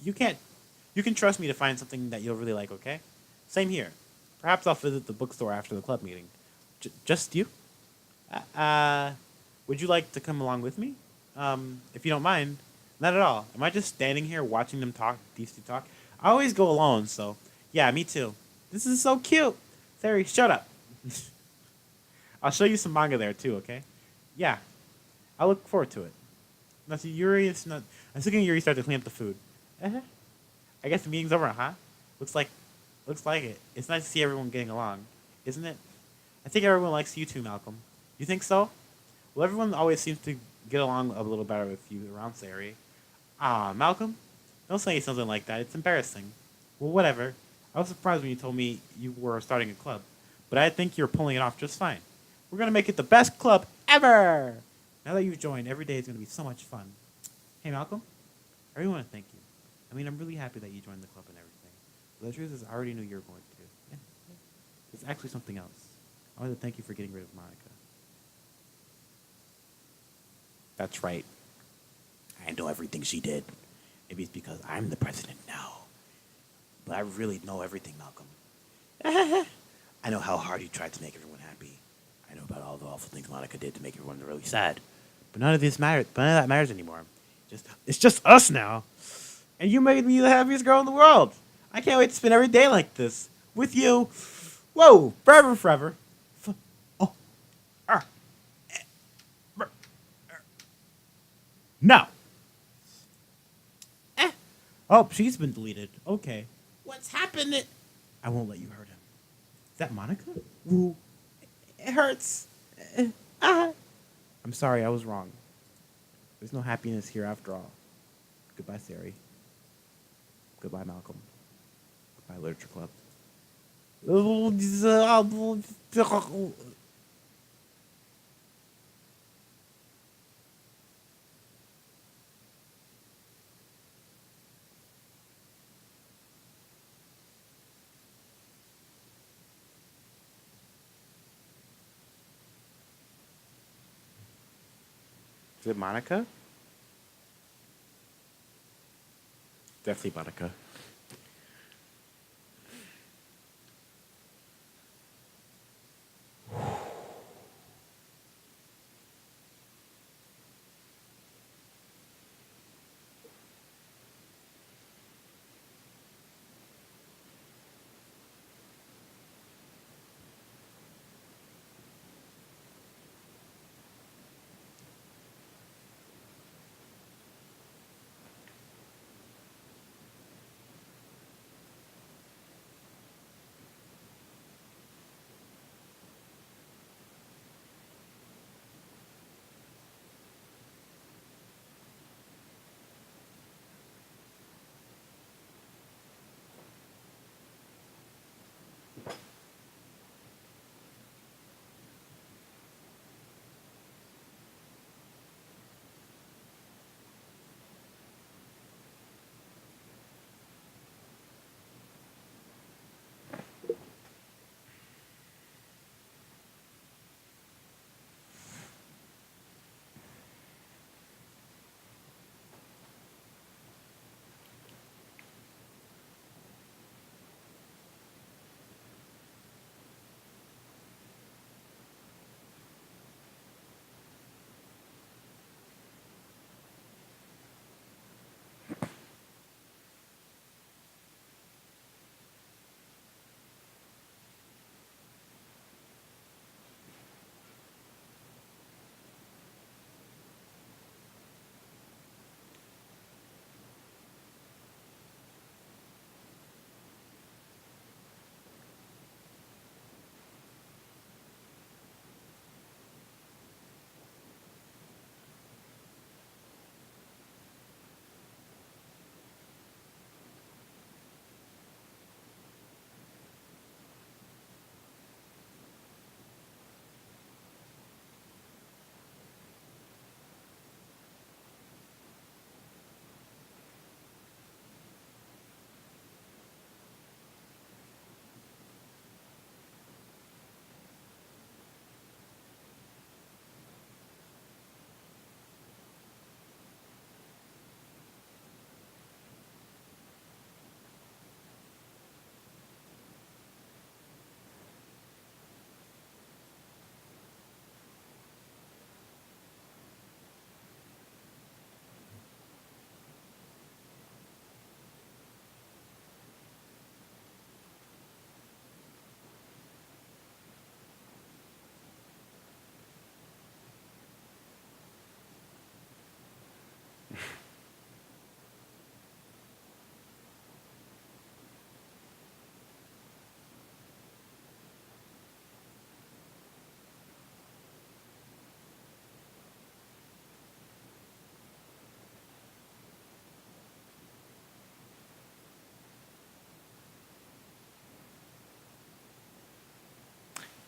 You can trust me to find something that you'll really like, okay? Same here. Perhaps I'll visit the bookstore after the club meeting. Just you? Would you like to come along with me? If you don't mind. Not at all. Am I just standing here watching them talk, these two talk? I always go alone, so... Yeah, me too. This is so cute. Sari, shut up. I'll show you some manga there too, okay? Yeah. I look forward to it. Now, see, I'm looking at Yuri start to clean up the food. I guess the meeting's over, huh? Looks like it. It's nice to see everyone getting along. isn't it? I think everyone likes you too, Malcolm. You think so? Well, everyone always seems to get along a little better with you around Sari. Ah, Malcolm, don't say something like that. It's embarrassing. Well, whatever. I was surprised when you told me you were starting a club, but I think you're pulling it off just fine. We're gonna make it the best club ever. Now that you've joined, every day is gonna be so much fun. Hey, Malcolm, I really want to thank you. I mean, I'm really happy that you joined the club and everything. But the truth is, I already knew you were going to. Yeah. There's actually something else. I wanted to thank you for getting rid of Monica. That's right. I know everything she did. Maybe it's because I'm the president now. But I really know everything, Malcolm. I know how hard you tried to make everyone happy. I know about all the awful things Monica did to make everyone really sad. But none of this matters. But none of that matters anymore. It's just us now. And you made me the happiest girl in the world. I can't wait to spend every day like this with you. Whoa, forever, forever. Oh, ah, no. Oh, she's been deleted. Okay. What's happened? I won't let you hurt him. Is that Monica? Ooh, it hurts. I'm sorry, I was wrong. There's no happiness here after all. Goodbye, Sari. Goodbye, Malcolm. Goodbye, Literature Club. Is it Monica? Definitely Monica.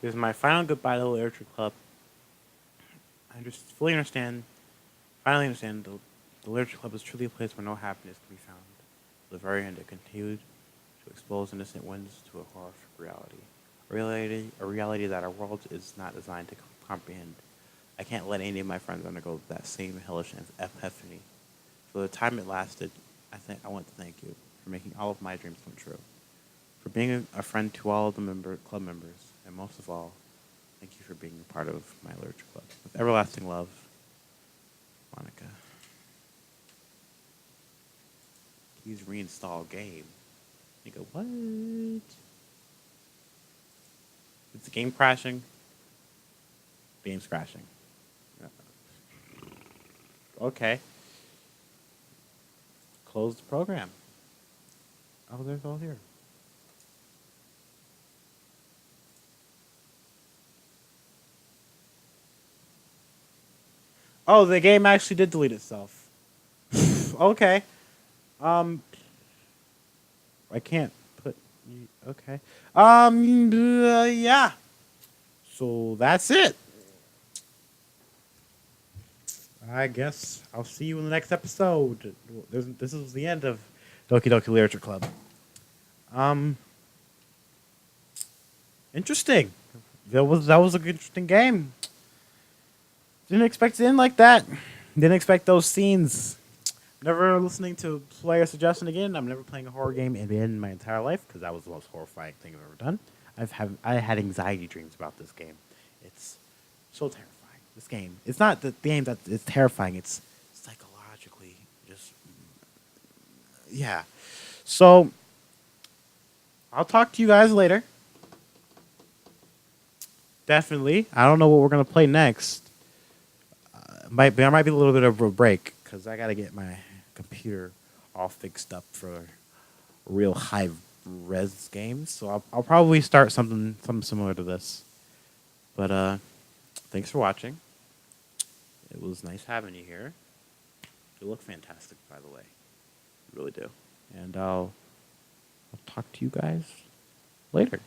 This is my final goodbye to the Literature Club. I just fully understand, finally understand, the Literature Club is truly a place where no happiness can be found. To the very end, it continued to expose innocent winds to a horrific reality. A reality that our world is not designed to comprehend. I can't let any of my friends undergo that same hellish epiphany. For the time it lasted, I want to thank you for making all of my dreams come true, for being a friend to all of the club members, and most of all, thank you for being a part of my literature club. With everlasting love, Monica. Please reinstall game. You go, what? Is the game crashing? The game's crashing. Okay. Close the program. Oh, there's all here. Oh, the game actually did delete itself. Okay. I can't put. Okay. Yeah. So that's it. I guess I'll see you in the next episode. This is the end of Doki Doki Literature Club. Interesting. That was a good, interesting game. Didn't expect it to end like that. Didn't expect those scenes. Never listening to player suggestion again. I'm never playing a horror game in my entire life because that was the most horrifying thing I've ever done. I had anxiety dreams about this game. It's so terrifying. This game. It's not the game that is terrifying. It's psychologically just yeah. So I'll talk to you guys later. Definitely. I don't know what we're gonna play next. There might be a little bit of a break because I gotta get my computer all fixed up for real high res games. So I'll probably start something similar to this. But thanks for watching. It was nice having you here. You look fantastic, by the way. You really do. And I'll talk to you guys later.